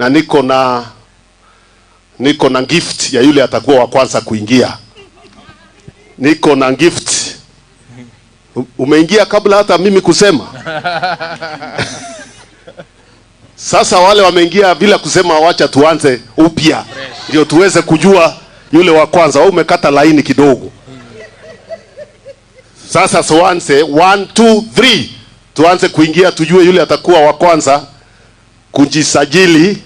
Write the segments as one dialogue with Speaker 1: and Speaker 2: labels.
Speaker 1: na niko na gift ya yule atakuwa wa kwanza kuingia. Niko na gift. Umeingia kabla hata mimi kusema. Sasa wale wameingia bila kusema, wacha tuanze upya ndio tuweze kujua yule wa kwanza. Au umekata laini kidogo. Sasa tuanze 1 2 3 tuanze kuingia, tujue yule atakuwa wa kwanza kujisajili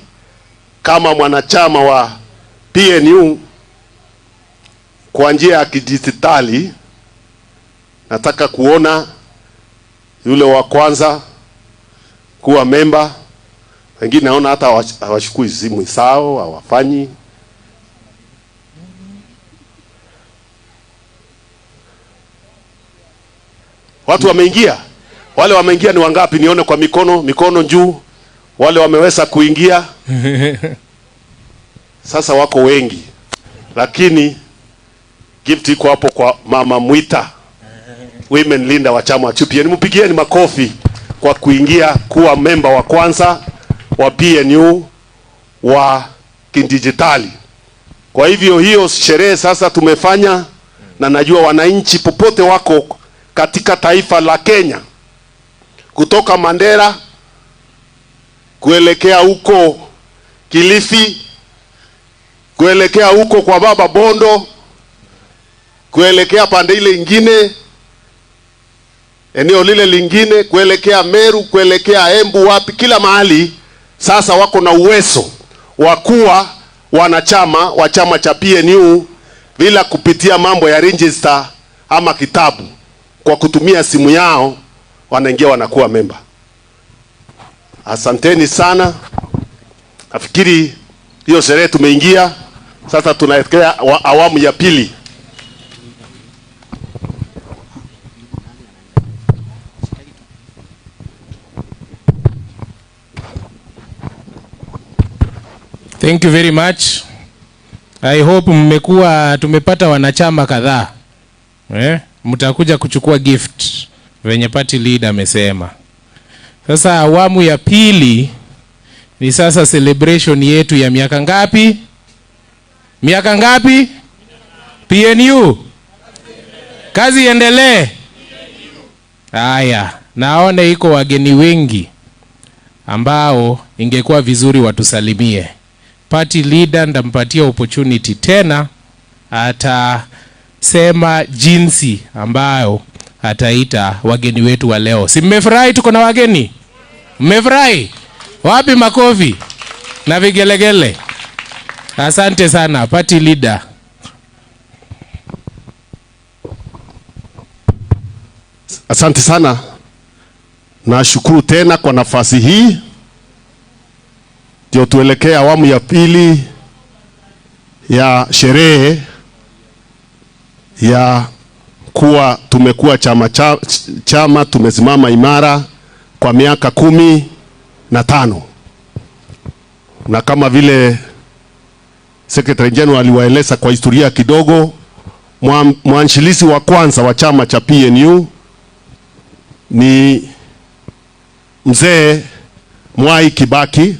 Speaker 1: kama mwanachama wa PNU kwa njia ya kidijitali. Nataka kuona yule wa kwanza kuwa member. Wengine naona hata hawashukui simu sao, hawafanyi. Watu wameingia. Wale wameingia ni wangapi? Nione kwa mikono juu. Wale wameweza kuingia. Sasa wako wengi. Lakini gift iko hapo kwa Mama Mwita, women leader wa chama cha PNU. Mpigieni makofi kwa kuingia kuwa member wa kwanza wa PNU wa kidijitali. Kwa hivyo hiyo sherehe sasa tumefanya, na najua wananchi popote wako katika taifa la Kenya, kutoka Mandera kuelekea huko Kilifi, kuelekea huko kwa Baba Bondo, kuelekea pande ile nyingine, eneo lile lingine, kuelekea Meru, kuelekea Embu, wapi, kila mahali sasa wako na uwezo wa kuwa wanachama wa chama cha PNU bila kupitia mambo ya register ama kitabu. Kwa kutumia simu yao wanaingia, wanakuwa member. Asanteni sana. Nafikiri hiyo sherehe tumeingia. Sasa tunaelekea awamu ya pili.
Speaker 2: Thank you very much. I hope tumepata wanachama kadhaa. Mtakuja kuchukua gift venye party leader amesema. Sasa awamu ya pili ni sasa celebration yetu ya miaka ngapi? Miaka ngapi? PNU. Kazi iendelee. Haya, naona iko wageni wengi ambao ingekuwa vizuri watusalimie. Party leader ndampatia opportunity tena, atasema jinsi ambayo ataita wageni wetu wa leo. Si mmefurahi tuko na wageni? Mmefurahi? Wapi makofi na vigelegele? Asante sana party leader.
Speaker 1: Asante sana. Nashukuru tena kwa nafasi hii. Ndio tuelekea awamu ya pili ya sherehe ya kuwa tumekuwa chama tumesimama imara kwa miaka 15. Na kama vile Secretary General aliwaeleza kwa historia kidogo, mwanzilishi wa kwanza wa chama cha PNU ni mzee Mwai Kibaki,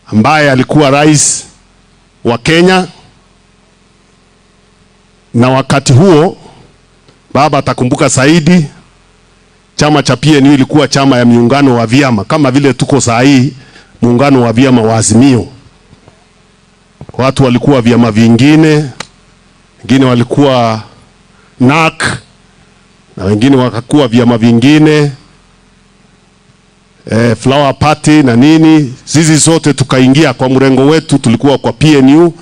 Speaker 1: ambaye alikuwa rais wa Kenya. Na wakati huo baba atakumbuka zaidi, chama cha PNU ilikuwa chama ya muungano wa vyama kama vile tuko saa hii muungano wa vyama wa Azimio. Watu walikuwa vyama vingine, wengine walikuwa NAK na wengine wakakuwa vyama vingine, Flower Party na nini. Sisi zote tukaingia kwa mrengo wetu, tulikuwa kwa PNU.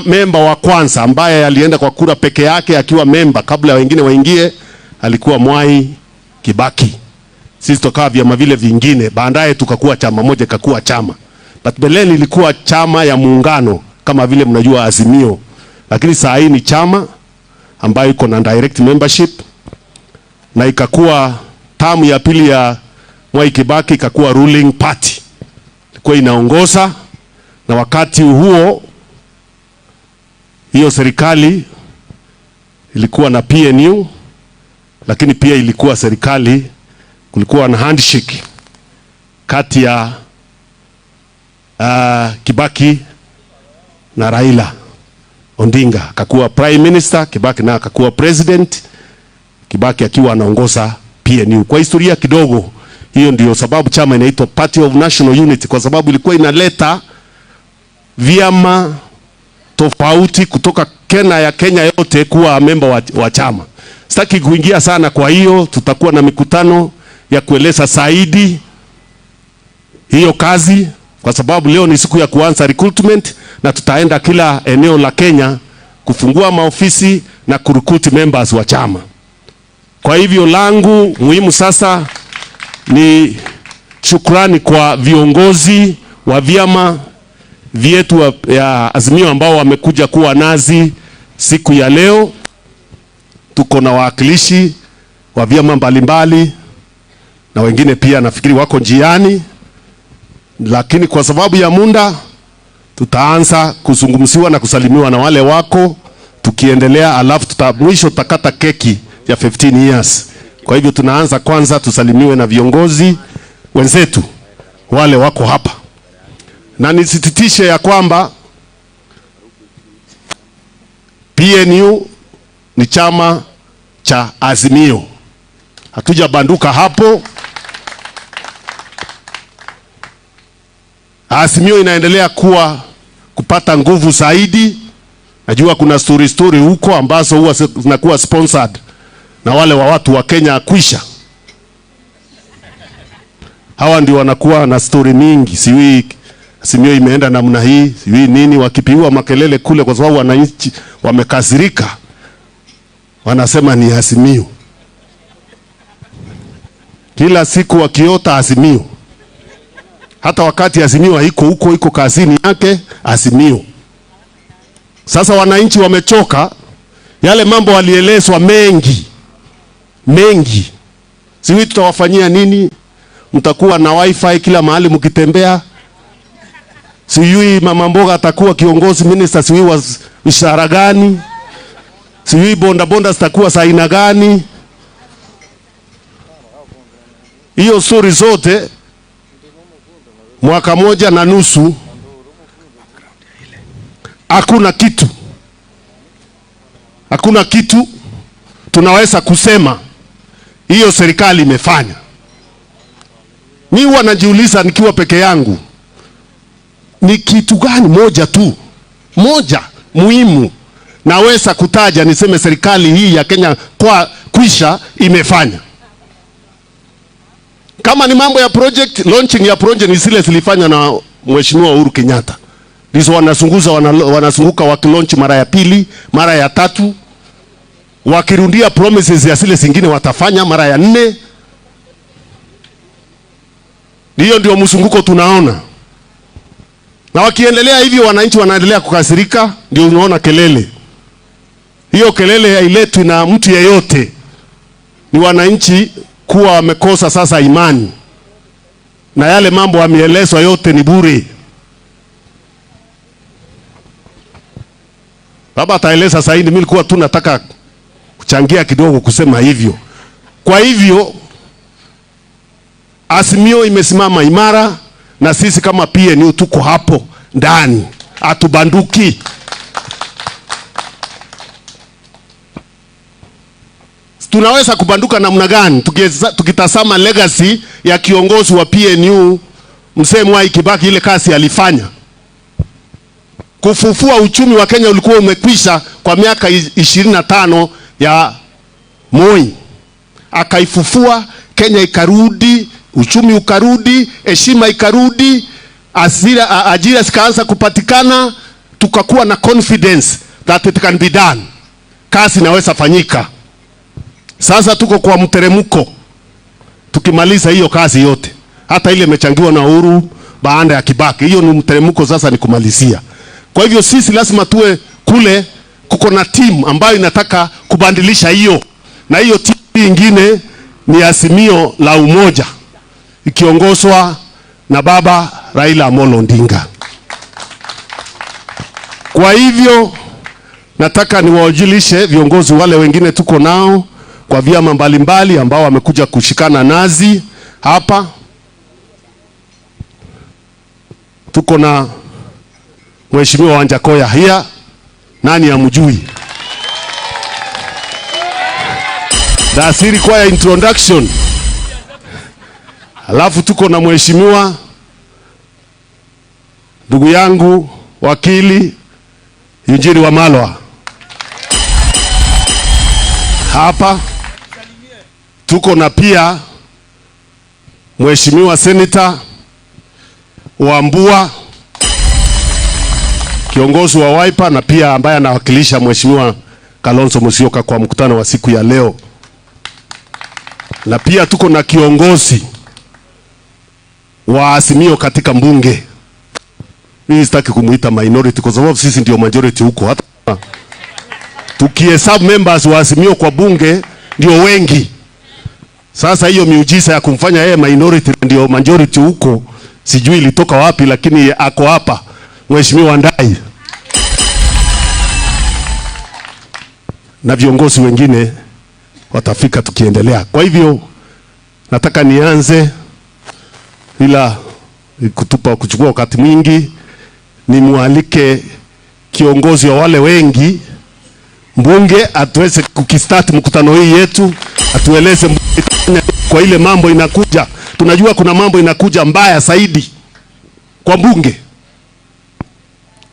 Speaker 1: Memba wa kwanza ambaye alienda kwa kura peke yake akiwa memba kabla wengine waingie alikuwa Mwai Kibaki. Sisi tukawa vyama vile vingine, baadaye tukakuwa chama moja, kakuwa chama. But beleni ilikuwa chama ya muungano kama vile mnajua Azimio. Lakini saa hii ni chama ambayo iko na direct membership, na ikakuwa tamu ya pili ya Mwai Kibaki ikakuwa ruling party. Ilikuwa inaongoza, na wakati huo hiyo serikali ilikuwa na PNU, lakini pia ilikuwa serikali, kulikuwa na handshake kati ya Kibaki na Raila Odinga akakuwa prime minister, Kibaki na akakuwa president, Kibaki akiwa anaongoza PNU. Kwa historia kidogo, hiyo ndio sababu chama inaitwa Party of National Unity, kwa sababu ilikuwa inaleta vyama tofauti kutoka Kenya yote kuwa member wa chama. Sitaki kuingia sana, kwa hiyo tutakuwa na mikutano ya kueleza zaidi hiyo kazi, kwa sababu leo ni siku ya kuanza recruitment na tutaenda kila eneo la Kenya kufungua maofisi na kurecruit members wa chama. Kwa hivyo langu muhimu sasa ni shukrani kwa viongozi wa vyama vyetu ya Azimio ambao wamekuja kuwa nazi siku ya leo. Tuko na wawakilishi wa vyama mbalimbali na wengine pia nafikiri wako njiani, lakini kwa sababu ya muda tutaanza kuzungumziwa na kusalimiwa na wale wako tukiendelea, alafu mwisho tutakata keki ya 15 years. Kwa hivyo tunaanza kwanza tusalimiwe na viongozi wenzetu wale wako hapa, na nisititishe ya kwamba PNU ni chama cha Azimio, hatujabanduka hapo. Azimio inaendelea kupata nguvu zaidi. Najua kuna story huko ambazo huwa zinakuwa sponsored na wale wa watu wa Kenya kwisha. Hawa ndio wanakuwa na story mingi, siwi Azimio imeenda namna hii, siwi nini, wakipiwa makelele kule kwa sababu wananchi wamekasirika. Wanasema ni Azimio. Kila siku wakiota Azimio. Hata wakati Azimio haiko huko, iko kazini yake Azimio. Sasa wananchi wamechoka, yale mambo walielezwa mengi. Siwi tutawafanyia nini? Mtakuwa na wifi kila mahali mkitembea. Sijui mama mboga atakuwa kiongozi minister, sijui wa ishara gani, sijui bonda zitakuwa za aina gani. Hiyo story zote mwaka moja na nusu hakuna kitu tunaweza kusema hiyo serikali imefanya. Mimi huwa najiuliza nikiwa peke yangu, ni kitu gani moja muhimu naweza kutaja niseme serikali hii ya Kenya kwa kwisha imefanya. Kama ni mambo ya project, launching ya project ni zile zilifanywa na Mheshimiwa Uhuru Kenyatta. Ndizo wanazunguka wakilaunch mara ya pili, mara ya tatu. Wakirundia promises ya zile zingine watafanya mara ya 4. Hiyo ndio mzunguko tunaona. Na wakiendelea hivyo wananchi wanaendelea kukasirika, ndio unaona kelele. Hiyo kelele hailetwi na mtu yeyote. Ni wananchi kuwa wamekosa sasa imani. Na yale mambo yameelezwa yote ni bure. Baba ataeleza sasa hivi, mimi nilikuwa tu nataka kuchangia kidogo kusema hivyo. Kwa hivyo Azimio imesimama imara na sisi kama PNU tuko hapo ndani, atubanduki. Tunaweza kubanduka namna gani? Tukitazama legacy ya kiongozi wa PNU Mzee Mwai Kibaki, ile kazi alifanya kufufua uchumi wa Kenya ulikuwa umekwisha kwa miaka 25 ya Moi. Akaifufua Kenya, ikarudi, uchumi ukarudi, heshima ikarudi, ajira zikaanza kupatikana, tukakuwa na confidence that it can be done. Kazi inaweza fanyika. Sasa tuko kwa mteremko. Tukimaliza hiyo kazi yote, hata ile imechangiwa na Uhuru baada ya Kibaki, hiyo ni mteremko, sasa ni kumalizia. Kwa hivyo sisi lazima tuwe kule, kuko na team ambayo inataka kubadilisha hiyo. Na hiyo team nyingine ni Azimio la Umoja, ikiongozwa na baba Raila Odinga. Kwa hivyo nataka niwajulishe viongozi wale wengine tuko nao kwa vyama mbalimbali ambao wamekuja kushikana nazi hapa. tuko na Mheshimiwa Wanjakoya hia, nani amjui? That's it require introduction. Alafu tuko na Mheshimiwa ndugu yangu wakili Injili wa Malwa hapa. Tuko na pia Mheshimiwa Senator Wambua, kiongozi wa Wiper, na pia ambaye anawakilisha Mheshimiwa Kalonzo Musyoka kwa mkutano wa siku ya leo. Na pia tuko na kiongozi wa Azimio katika mbunge. Mimi sitaki kumuita minority kwa sababu sisi ndio majority huko. Hata tukihesabu members wa Azimio kwa bunge ndio wengi. Sasa hiyo miujiza ya kumfanya yeye minority ndio majority huko sijui ilitoka wapi, lakini ako hapa Mheshimiwa Ndai na viongozi wengine watafika tukiendelea. Kwa hivyo nataka nianze bila kuchukua wakati mwingi, nimwalike kiongozi wa wale wengi mbunge atuweze kukistart mkutano hii yetu, atueleze kwa ile mambo inakuja. Tunajua kuna mambo inakuja mbaya zaidi kwa bunge,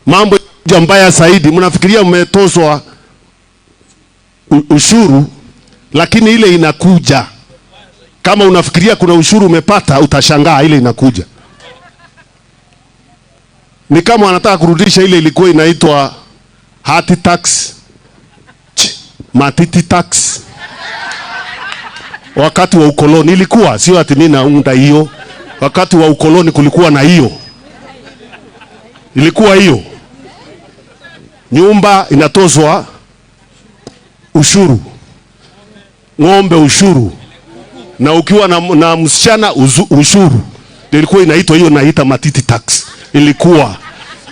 Speaker 1: mambo inakuja mbaya zaidi. Mnafikiria mmetozwa ushuru, lakini ile inakuja. Kama unafikiria kuna ushuru umepata, utashangaa ile inakuja. Ni kama wanataka kurudisha ile ilikuwa inaitwa hati tax, matiti tax. Wakati wa ukoloni ilikuwa, sio ati mimi naunda hiyo. Wakati wa ukoloni kulikuwa na hiyo. Ilikuwa hiyo. Nyumba inatozwa ushuru, ng'ombe ushuru, na ukiwa na msichana ushuru. Ilikuwa inaitwa hiyo, naita matiti tax. Ilikuwa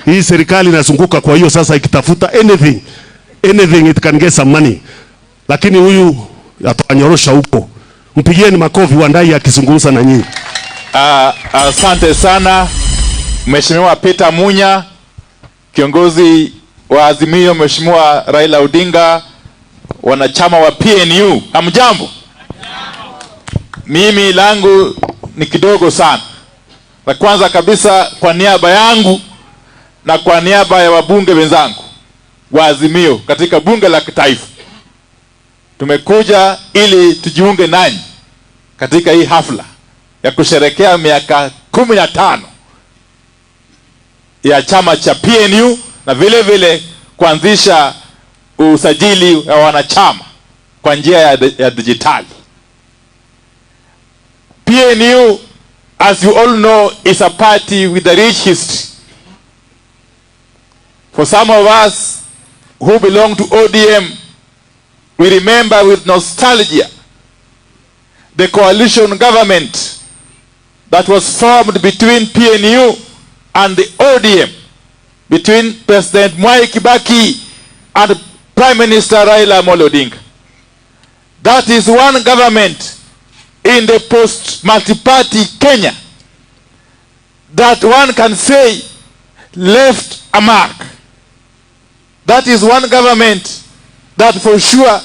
Speaker 1: hii serikali inazunguka kwa hiyo sasa ikitafuta anything it can get some money, lakini huyu atanyorosha huko. Mpigieni makofi Wandai akizungumza na nyinyi.
Speaker 3: Asante sana Mheshimiwa Peter Munya, kiongozi wa Azimio, Mheshimiwa Raila Odinga, wanachama wa PNU. Hamjambo? Mimi langu ni kidogo sana. La kwanza kabisa, kwa niaba yangu na kwa niaba ya wabunge wenzangu wa Azimio katika bunge la kitaifa, tumekuja ili tujiunge nanyi katika hii hafla ya kusherekea miaka 15 ya chama cha PNU na vile vile kuanzisha usajili wa wanachama kwa njia ya dijitali. PNU, as you all know, is a party with a rich history. For some of us who belong to ODM, we remember with nostalgia the coalition government that was formed between PNU and the ODM, between President Mwai Kibaki and Prime Minister Raila Odinga. That is one government in the post-multi-party Kenya that one can say left a mark. That is one government that for sure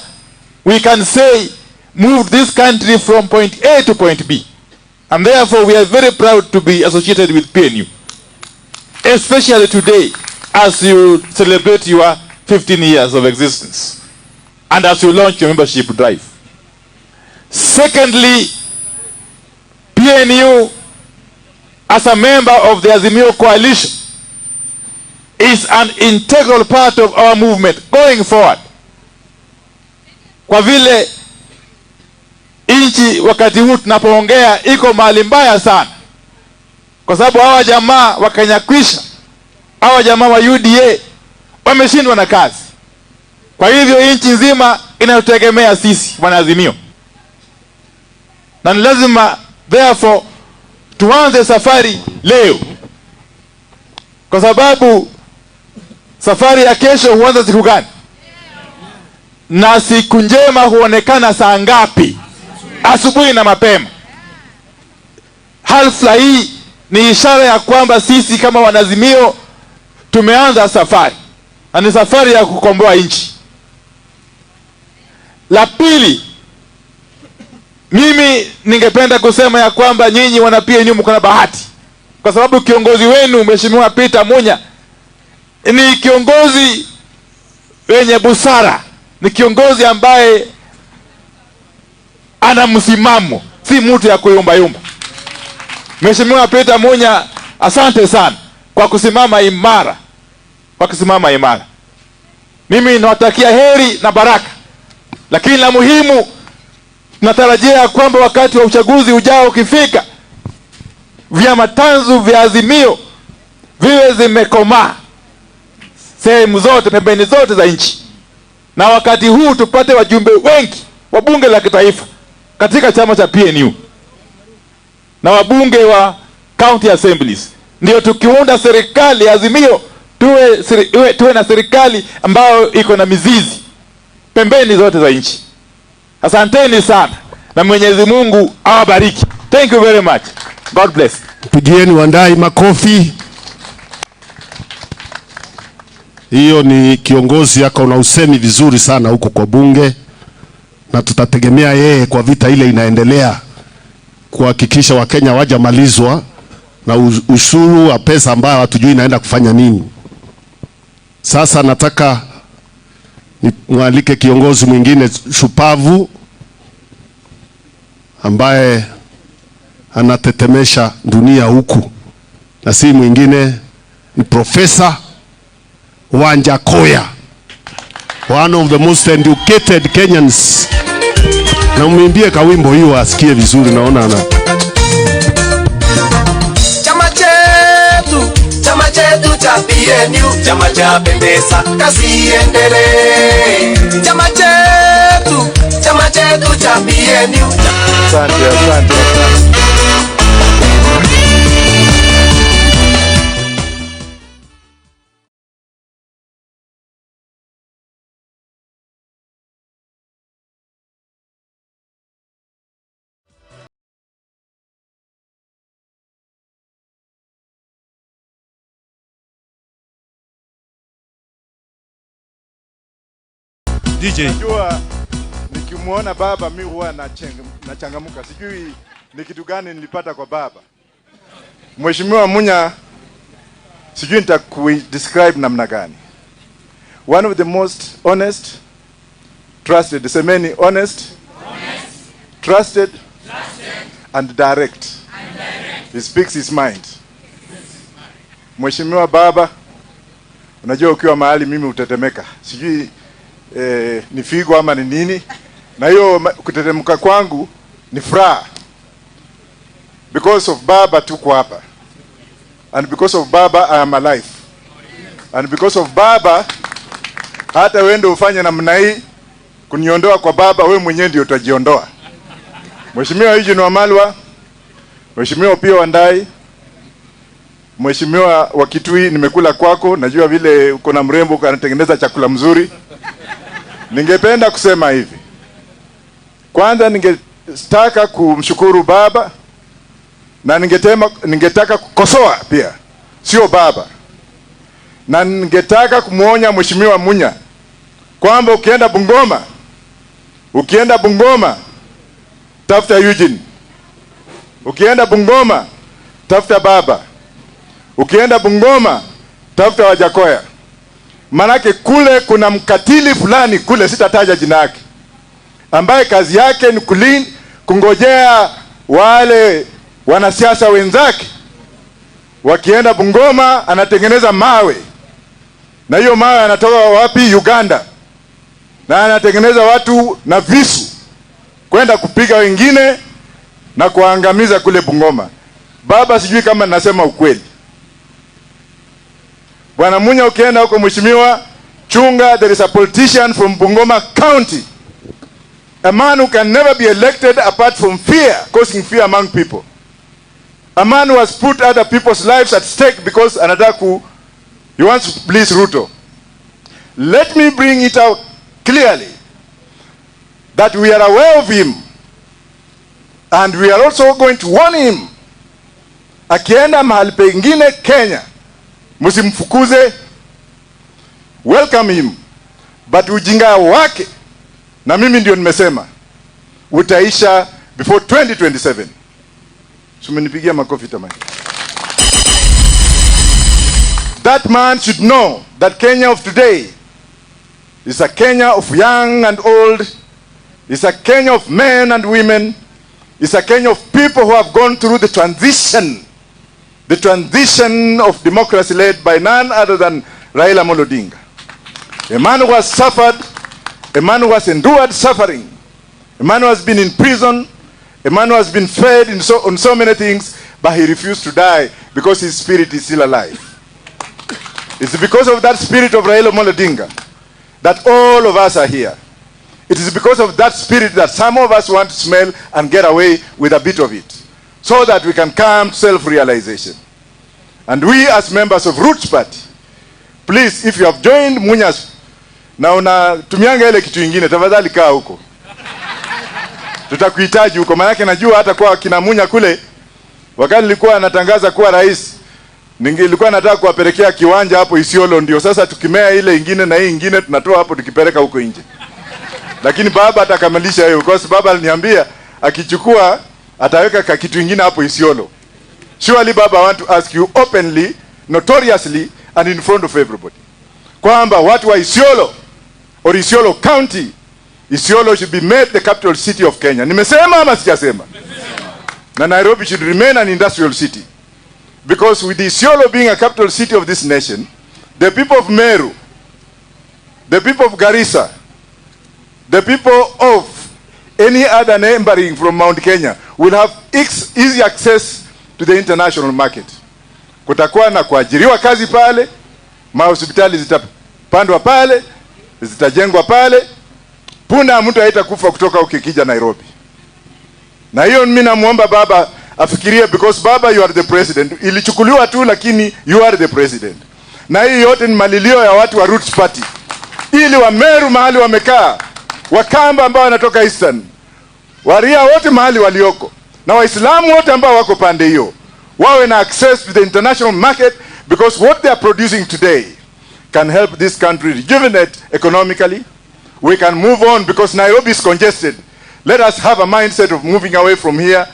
Speaker 3: we can say moved this country from point A to point B. And therefore we are very proud to be associated with PNU. Especially today as you celebrate your 15 years of existence and as you launch your membership drive. Secondly, PNU as a member of the Azimio coalition is an integral part of our movement going forward. Kwa vile nchi wakati huu tunapoongea iko mahali mbaya sana, kwa sababu hawa jamaa wa Kenya kwisha, hawa jamaa wa UDA wameshindwa na kazi. Kwa hivyo nchi nzima inayotegemea sisi wanaazimio, na ni lazima therefore tuanze safari leo, kwa sababu safari ya kesho huanza siku gani na siku njema huonekana saa ngapi? Asubuhi na mapema. Hafla hii ni ishara ya kwamba sisi kama wanazimio tumeanza safari, na ni safari ya kukomboa nchi. La pili, mimi ningependa kusema ya kwamba nyinyi wana PNU mko na bahati, kwa sababu kiongozi wenu Mheshimiwa Peter Munya ni kiongozi wenye busara, ni kiongozi ambaye ana msimamo, si mtu ya kuyumba yumba. Mheshimiwa Peter Munya, asante sana kwa kusimama imara, Mimi nawatakia heri na baraka, lakini la muhimu natarajia kwamba wakati wa uchaguzi ujao ukifika, vyama tanzu vya Azimio viwe zimekomaa sehemu zote, pembeni zote za nchi, na wakati huu tupate wajumbe wengi wa bunge la kitaifa katika chama cha PNU na wabunge wa county assemblies, ndio tukiunda serikali ya Azimio tuwe na serikali ambayo iko na mizizi pembeni zote za nchi. Asanteni sana na Mwenyezi Mungu awabariki. Thank you very much. God bless.
Speaker 1: Pigieni Wandai makofi. Hiyo ni kiongozi yako na usemi vizuri sana huko kwa bunge, na tutategemea yeye kwa vita ile inaendelea kuhakikisha Wakenya wajamalizwa na ushuru wa pesa ambayo hatujui inaenda kufanya nini. Sasa nataka nimwalike kiongozi mwingine shupavu ambaye anatetemesha dunia huku, na si mwingine ni Profesa Wanjakoya, one of the most educated Kenyans. Na umwimbie kawimbo hiyo asikie vizuri, naona ana
Speaker 4: chama chetu cha PNU, chama cha pendeza, kazi iendelee. Chama chetu cha PNU.
Speaker 3: Asante.
Speaker 5: DJ.
Speaker 6: Najua nikimuona baba mimi huwa nachangamuka. Sijui ni kitu gani nilipata kwa baba. Mheshimiwa Munya, sijui nitaku-describe namna gani. One of the most honest, trusted, semeni honest, trusted, and direct. He speaks his mind. Mheshimiwa baba, unajua ukiwa mahali mimi utetemeka. Sijui ni figo ama ni nini, na hiyo kutetemka kwangu ni furaha, because of baba tuko hapa, and because of baba I am alive, and because of baba hata wewe ndio ufanye namna hii kuniondoa kwa baba, wewe mwenyewe ndio utajiondoa. Mheshimiwa Eugene Wamalwa, Mheshimiwa pia Wandai, Mheshimiwa wa Kitui, nimekula kwako, najua vile uko na mrembo anatengeneza chakula mzuri. Ningependa kusema hivi. Kwanza ningetaka kumshukuru baba, na ningetaka kukosoa pia, sio baba. Na ningetaka kumuonya Mheshimiwa Munya kwamba ukienda Bungoma tafuta Eugene. Ukienda Bungoma tafuta baba. Ukienda Bungoma tafuta Wajakoya. Manake kule kuna mkatili fulani kule, sitataja jina yake, ambaye kazi yake ni kungojea wale wanasiasa wenzake wakienda Bungoma, anatengeneza mawe, na hiyo mawe anatoka wapi? Uganda. Na anatengeneza watu na visu kwenda kupiga wengine na kuangamiza kule Bungoma. Baba, sijui kama nasema ukweli. Bwana Munya, ukienda huko mheshimiwa, chunga, there is a politician from Bungoma County, a man who can never be elected apart from fear, causing fear among people. A man who has put other people's lives at stake because he wants to please RUTO. Let me bring it out clearly that we are aware of him, and we are also going to warn him Akienda mahali pengine Kenya, msimfukuze, welcome him. But ujinga wake, na mimi ndio nimesema, utaisha before 2027. Sumenipigia makofi tamani. That man should know that Kenya of today is a Kenya of young and old. It's a Kenya of men and women. It's a Kenya of people who have gone through the transition of democracy led by none other than Raila Odinga. A man who has suffered, a man who has endured suffering, a man who has been in prison, a man who has been fed on so many things, but he refused to die because his spirit is still alive. It's because of that spirit of Raila Odinga that all of us are here. It is because of that spirit that some of us want to smell and get away with a bit of it, so that we can come to self-realization. And we as members of Roots Party, please, if you have joined Munyas, na unatumianga ile kitu ingine, tafadhali kaa huko. Tutakuhitaji huko, maana najua hata kwa kina Munya kule, wakati nilikuwa anatangaza kuwa rais, nilikuwa nataka kuwapelekea kiwanja hapo Isiolo, ndio sasa tukimea ile ingine na hii ingine tunatoa hapo tukipeleka huko nje. Lakini baba atakamilisha hiyo, kwa sababu baba aliniambia akichukua ataweka kitu kingine hapo Isiolo. Surely baba, I want to ask you openly, notoriously and in front of everybody, kwamba watu wa Isiolo or Isiolo County, Isiolo should be made the capital city of Kenya. Nimesema ama sijasema? Na Nairobi should remain an industrial city. Because with Isiolo being a capital city of this nation, the people of Meru, the people of Garissa, the people of any other neighboring from Mount Kenya will have easy access to the international market. Kutakuwa na kuajiriwa kazi pale, mahospitali zitapandwa pale, zitajengwa pale, punda mtu haitakufa kutoka ukikija Nairobi. Na hiyo mimi namuomba baba afikirie, because baba, you are the president. Ilichukuliwa tu lakini you are the president. Na hii yote ni malilio ya watu wa Roots Party, ili wa Meru mahali wamekaa, Wakamba ambao wanatoka Eastern, Waria wote mahali walioko, na Waislamu wote ambao wako pande hiyo, wawe na access to the international market, because what they are producing today can help this country rejuvenate economically. We can move on, because Nairobi is congested. Let us have a mindset of moving away from here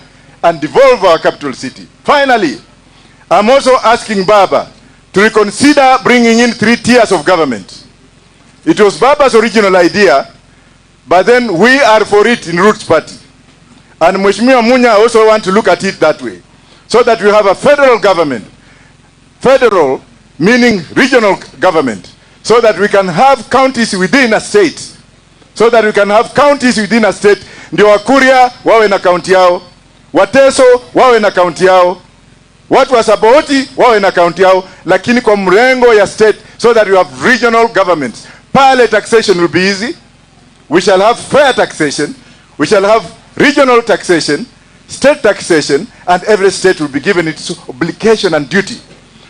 Speaker 6: and devolve our capital city. Finally, I'm also asking Baba to reconsider bringing in 3 tiers of government. It was Baba's original idea, but then we are for it in Roots Party. And Mheshimiwa Munya also want to look at it that way, so that we have a federal government. Federal meaning regional government, so that we can have counties within a state. So that we can have counties within a state. Ndio Wakuria wawe na county yao, Wateso wawe na county yao, watu wa Saboti wawe na county yao, lakini kwa mrengo ya state, so that we have regional governments. Pale taxation will be easy. We shall have fair taxation. We shall have regional taxation, state taxation, and every state will be given its obligation and duty.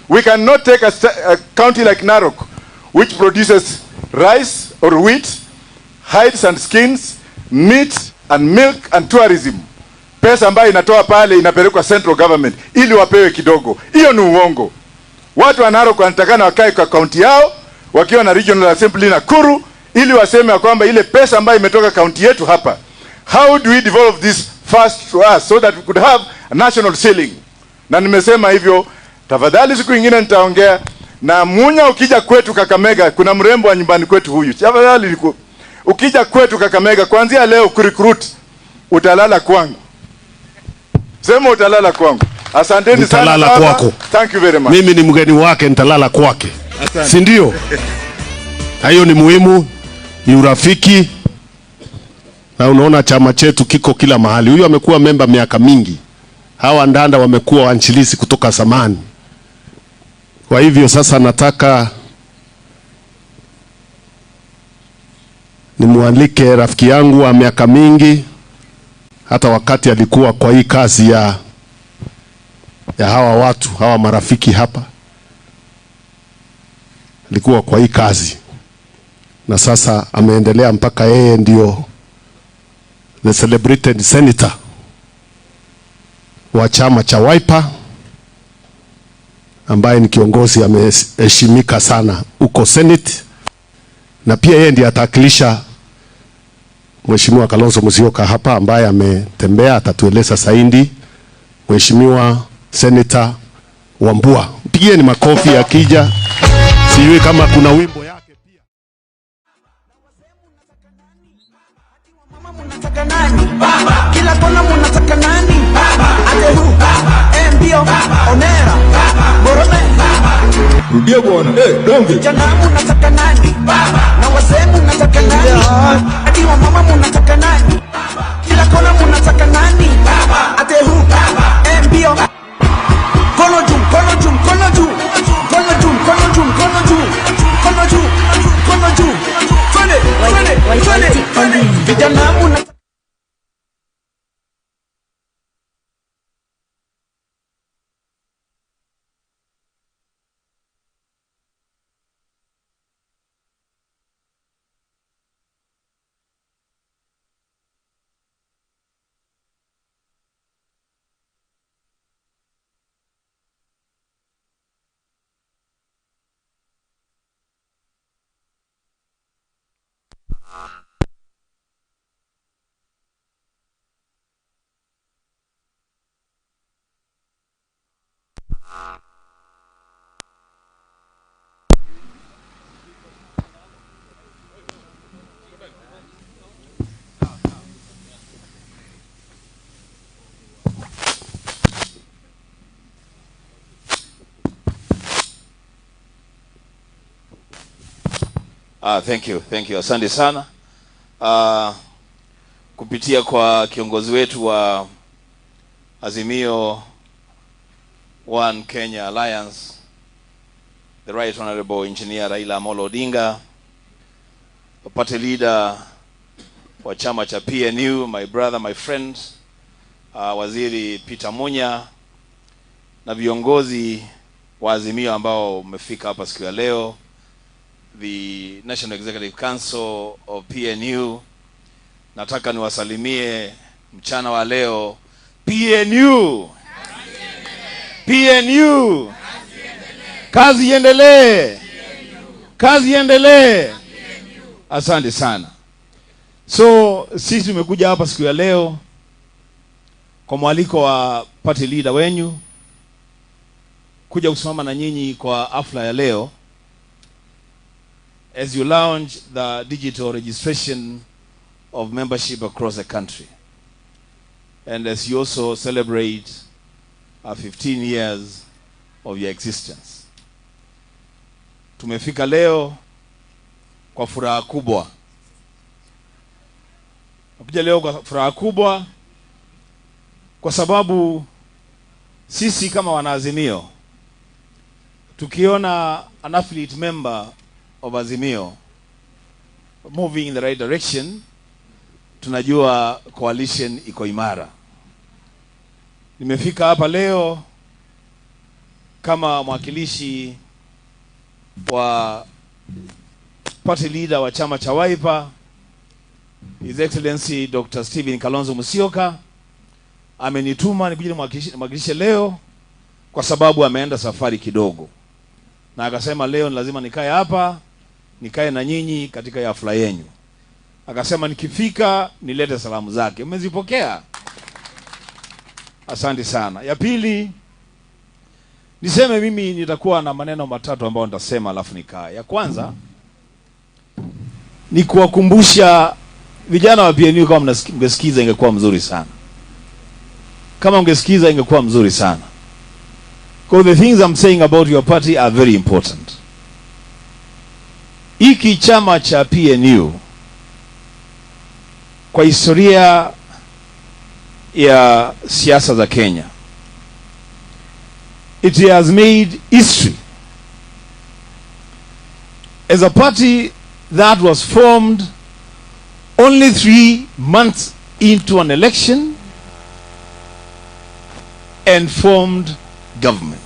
Speaker 6: We cannot take a county like Narok, which produces rice or wheat, hides and skins, meat and milk and tourism. Pesa ambayo inatoa pale inapelekwa central government ili wapewe kidogo. Hiyo ni uongo. Watu wa Narok wanatakana wakae kwa county yao, wakiwa na regional assembly Nakuru, ili waseme kwamba ile pesa ambayo imetoka county yetu hapa, how do we develop this first to us, so that we could have a national ceiling. Na nimesema hivyo, tafadhali siku nyingine nitaongea na Munya. Ukija kwetu Kakamega, kuna mrembo wa nyumbani kwetu huyu, tafadhali ukija kwetu Kakamega, kuanzia leo kurecruit, utalala kwangu. Sema utalala kwangu. Asanteni sana baba. Kwako. Thank you very much.
Speaker 1: Mimi ni mgeni wake, nitalala kwake. Si ndio? Hayo ni muhimu, ni urafiki. Na unaona chama chetu kiko kila mahali. Huyu amekuwa member miaka mingi. Hawa ndanda wamekuwa wanchilisi kutoka zamani. Kwa hivyo sasa nataka nimwalike rafiki yangu wa miaka mingi, hata wakati alikuwa kwa hii kazi ya hawa watu, hawa marafiki hapa, alikuwa kwa hii kazi, na sasa ameendelea mpaka yeye ndio the celebrated senator wa chama cha Wiper, ambaye ni kiongozi ameheshimika sana uko Senate, na pia yeye ndiye atawakilisha Mheshimiwa Kalonzo Musyoka hapa, ambaye ametembea, atatueleza zaidi. Mheshimiwa Senator Wambua, mpigieni makofi akija. Sijui kama kuna wimbo yake pia.
Speaker 4: Baba, kila kona munataka nani? Baba, atehu, baba, mbio, onera, borome.
Speaker 6: Rudia bwana. Donge.
Speaker 4: Jana munataka nani? Baba, na wazee munataka nani? Hadi wa mama munataka nani? Kila kona munataka nani? Baba, atehu, baba, mbio. Kono juu, kono juu, kono juu. Kono juu, kono juu, kono juu. Kono juu, kono juu. Twende. Vijana munataka
Speaker 5: Thank you. Asante sana. Kupitia kwa kiongozi wetu wa Azimio One Kenya Alliance, the Right Honorable Engineer Raila Odinga, party leader wa chama cha PNU, my brother, my friend, Waziri Peter Munya, na viongozi wa Azimio ambao umefika hapa siku ya leo, the National Executive Council of PNU. Nataka niwasalimie mchana wa leo. PNU, PNU, kazi iendelee, kazi iendelee. Asante sana. So sisi tumekuja hapa siku ya leo kwa mwaliko wa party leader wenyu kuja kusimama na nyinyi kwa hafla ya leo, as you launch the digital registration of membership across the country, and as you also celebrate 15 years of your existence. Tumefika leo kwa furaha kubwa. Nakuja leo kwa furaha kubwa kwa sababu sisi kama wanaazimio, tukiona an affiliate member of Azimio moving in the right direction, tunajua coalition iko imara. Nimefika hapa leo kama mwakilishi wa party leader wa chama cha Wiper, His Excellency Dr. Stephen Kalonzo Musyoka. Amenituma nikuje mwakilishe leo kwa sababu ameenda safari kidogo, na akasema leo ni lazima nikae hapa, nikae na nyinyi katika hafla yenu. Akasema nikifika nilete salamu zake. Mmezipokea? Asante sana. Ya pili, niseme mimi nitakuwa na maneno matatu ambayo nitasema alafu nikae. Ya kwanza ni kuwakumbusha vijana wa PNU, kama mngesikiza ingekuwa mzuri sana. Kama ungesikiza ingekuwa mzuri sana. Because the things I'm saying about your party are very important. Hiki chama cha PNU kwa historia ya siasa za Kenya, it has made history as a party that was formed only 3 months into an election and formed government.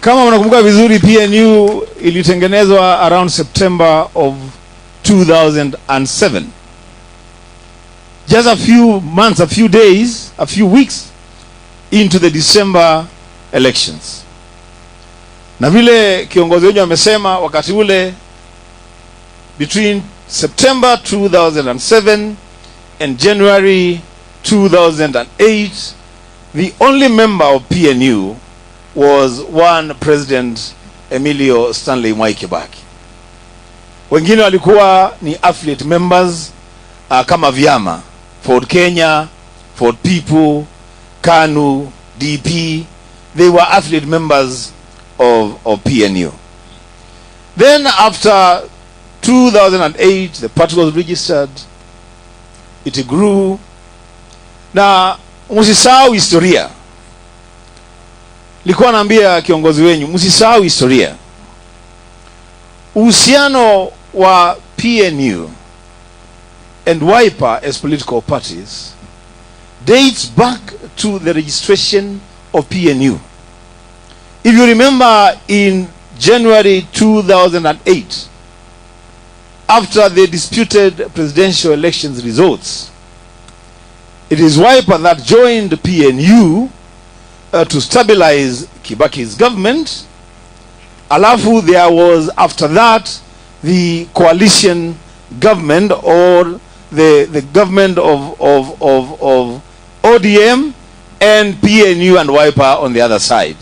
Speaker 5: Kama mnakumbuka vizuri, PNU ilitengenezwa around September of 2007. Just a few months, a few days, a few weeks into the December elections. Na vile kiongozi wenyu amesema wakati ule, between September 2007 and January 2008, the only member of PNU was one President Emilio Stanley Mwai Kibaki. Wengine walikuwa ni affiliate members kama vyama, Ford Kenya, Ford People, KANU, DP. They were affiliate members of PNU. Then after 2008, the party was registered. It grew. Na msisahau historia. Nilikuwa naambia kiongozi wenyu, msisahau historia. Uhusiano wa PNU and Wiper as political parties dates back to the registration of PNU. If you remember, in January 2008, after the disputed presidential elections results, it is Wiper that joined PNU to stabilize Kibaki's government. Alafu there was, after that, the coalition government, or the government of ODM and PNU and Wiper on the other side.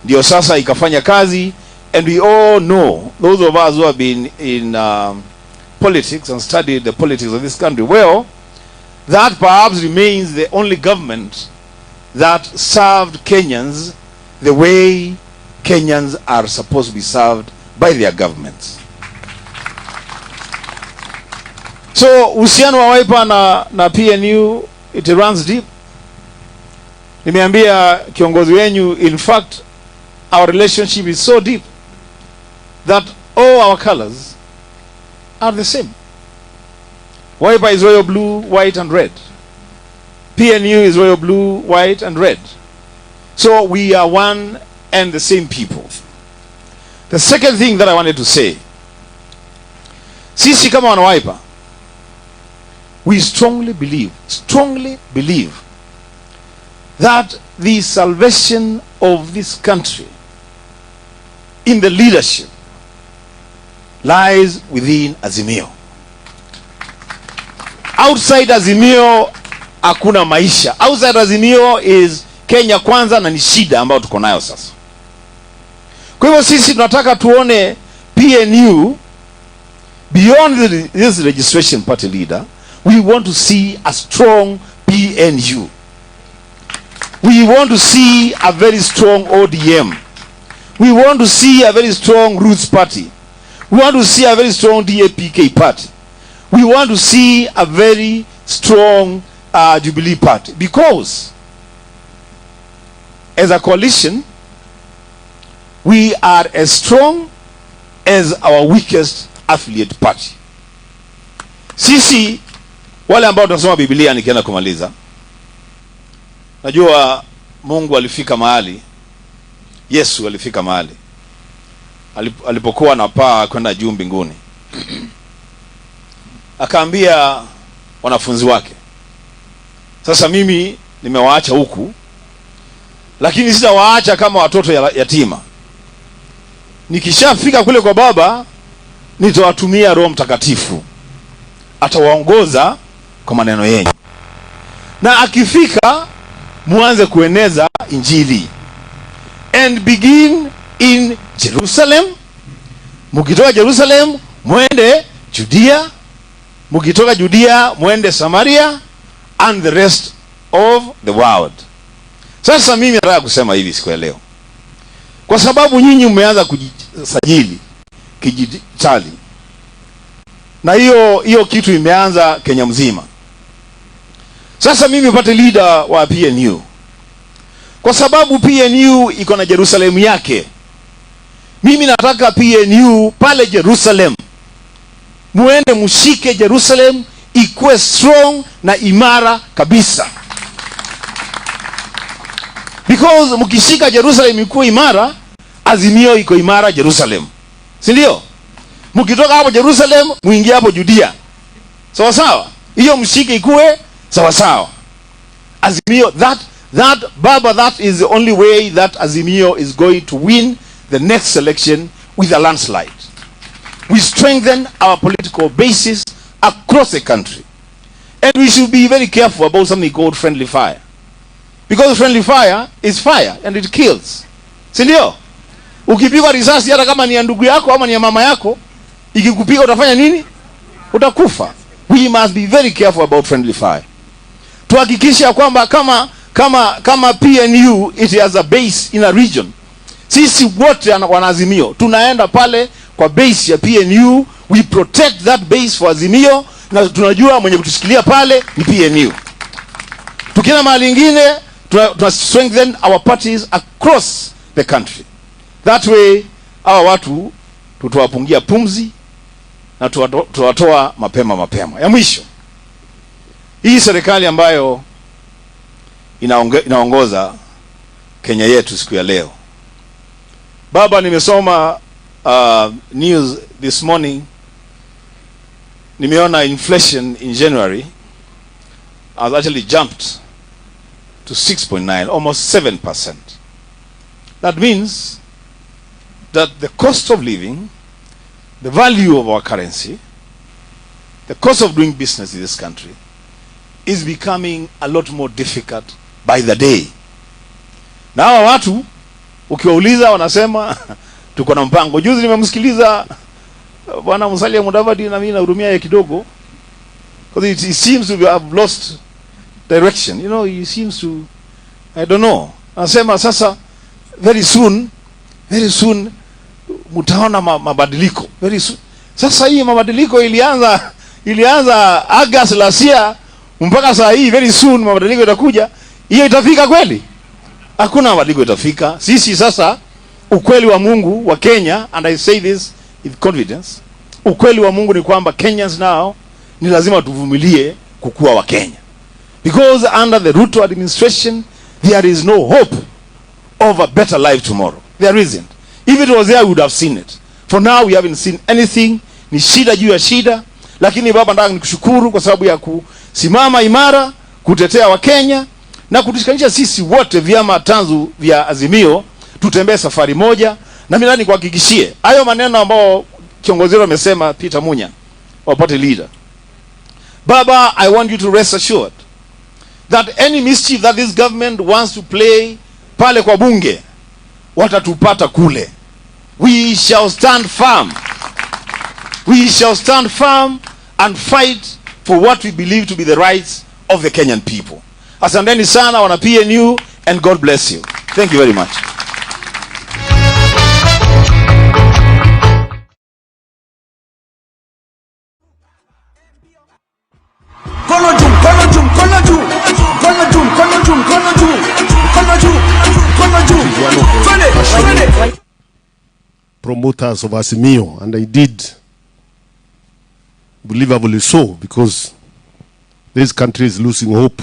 Speaker 5: Ndio sasa ikafanya kazi, and we all know, those of us who have been in politics and studied the politics of this country well, that perhaps remains the only government that served Kenyans the way Kenyans are supposed to be served by their governments. So uhusiano wa Wiper na PNU, it runs deep. Nimeambia kiongozi wenyu, in fact, our relationship is so deep that all our colors are the same. Wiper is royal blue, white and red. PNU is royal blue, white and red. So we are one and the same people. The second thing that I wanted to say, sisi kama wana Wiper, we strongly believe that the salvation of this country in the leadership lies within Azimio. Outside Azimio hakuna maisha. Outside Azimio is Kenya kwanza na ni shida ambayo tuko nayo sasa. Kwa hivyo sisi tunataka tuone PNU beyond this registration party leader. We want to see a strong PNU. We want to see a very strong ODM. We want to see a very strong Roots party. We want to see a very strong DAPK party. We want to see a very strong Jubilee party. Because as a coalition, we are as strong as our weakest affiliate party. Sisi wale ambao tunasoma Biblia, nikienda kumaliza, najua Mungu alifika mahali, Yesu alifika mahali alipokuwa anapaa kwenda juu mbinguni, akaambia wanafunzi wake, sasa mimi nimewaacha huku, lakini sitawaacha kama watoto yatima. Nikishafika kule kwa Baba, nitawatumia Roho Mtakatifu, atawaongoza kwa maneno yenu. Na akifika, muanze kueneza Injili. And begin in Jerusalem. Mukitoka Jerusalem, muende Judea. Mukitoka Judea, muende Samaria, and the rest of the world. Sasa mimi nataka kusema hivi siku ya leo, kwa sababu nyinyi mmeanza kujisajili kidijitali, na hiyo kitu imeanza Kenya mzima. Sasa mimi pate leader wa PNU, kwa sababu PNU iko na Jerusalem yake. Mimi nataka PNU pale Jerusalem, muende mushike Jerusalem ikuwe strong na imara kabisa. Because mkishika Jerusalem ikuwe imara, Azimio iko imara Jerusalem. Si ndio? Mkitoka hapo Jerusalem, muingie hapo Judea. Sawa sawa? Hiyo mshike ikuwe sawa sawa. Azimio, That, Baba, that is the only way that Azimio is going to win the next election with a landslide. We strengthen our political basis across the country. And we should be very careful about something called friendly fire. Because friendly fire is fire and it kills. Sindio? Ukipigwa risasi hata kama ni ya ndugu yako ama ni ya mama yako, ikikupiga utafanya nini? Utakufa. We must be very careful about friendly fire. Tuhakikisha kwamba kama PNU it has a base in a region. Sisi wote wana Azimio tunaenda pale kwa base ya PNU, we protect that base for Azimio, na tunajua mwenye kutushikilia pale ni PNU. Tukienda mahali ingine tuna strengthen our parties across the country. That way hawa watu tutawapungia pumzi na tutawatoa mapema. Ya mwisho, hii serikali ambayo inaongoza Kenya yetu siku ya leo. Baba, nimesoma news this morning. Nimeona inflation in January has actually jumped to 6.9, almost 7%. That means that the cost of living, the value of our currency, the cost of doing business in this country is becoming a lot more difficult by the day. Na hawa watu ukiwauliza wanasema tuko na mpango. Juzi nimemsikiliza Bwana Musalia Mudavadi na mimi nahurumia yeye kidogo, because it seems to have lost direction. You know, he seems to, I don't know. Anasema sasa very soon mtaona mabadiliko. Very soon. Sasa hii mabadiliko ilianza August last year mpaka saa hii very soon mabadiliko itakuja. Hiyo itafika kweli? Hakuna mabadiliko itafika. Sisi sasa ukweli wa Mungu wa Kenya, and I say this with confidence, ukweli wa Mungu ni kwamba Kenyans now ni lazima tuvumilie kukua wa Kenya. Because under the RUTO administration there is no hope of a better life tomorrow. There isn't. If it was there we would have seen it. For now we haven't seen anything. Ni shida juu ya shida. Lakini Baba, nataka nikushukuru kwa sababu ya kusimama imara kutetea wa Kenya na kutushikanisha sisi wote vyama tanzu vya Azimio tutembee safari moja. Na mimi ndani kuhakikishie hayo maneno ambao kiongozi wao amesema, Peter Munya, our party leader. Baba, I want you to rest assured that any mischief that this government wants to play pale kwa bunge watatupata kule. We shall stand firm. We shall stand firm and fight for what we believe to be the rights of the Kenyan people. Asanteni sana wana PNU, and God bless you. Thank you very much.
Speaker 1: Promoters of Azimio, and I did, believably so, because this country is losing hope,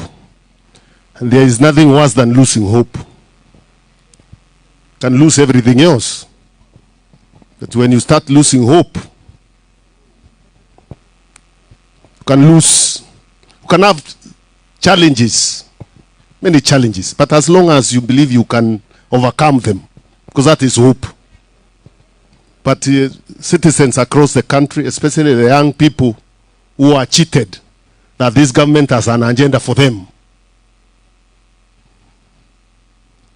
Speaker 1: and there is nothing worse than losing hope. You can lose everything else, but when you start losing hope, you can have challenges, many challenges, but as long as you believe you can overcome them, because that is hope. But citizens across the country, especially the young people who are cheated that this government has an agenda for them,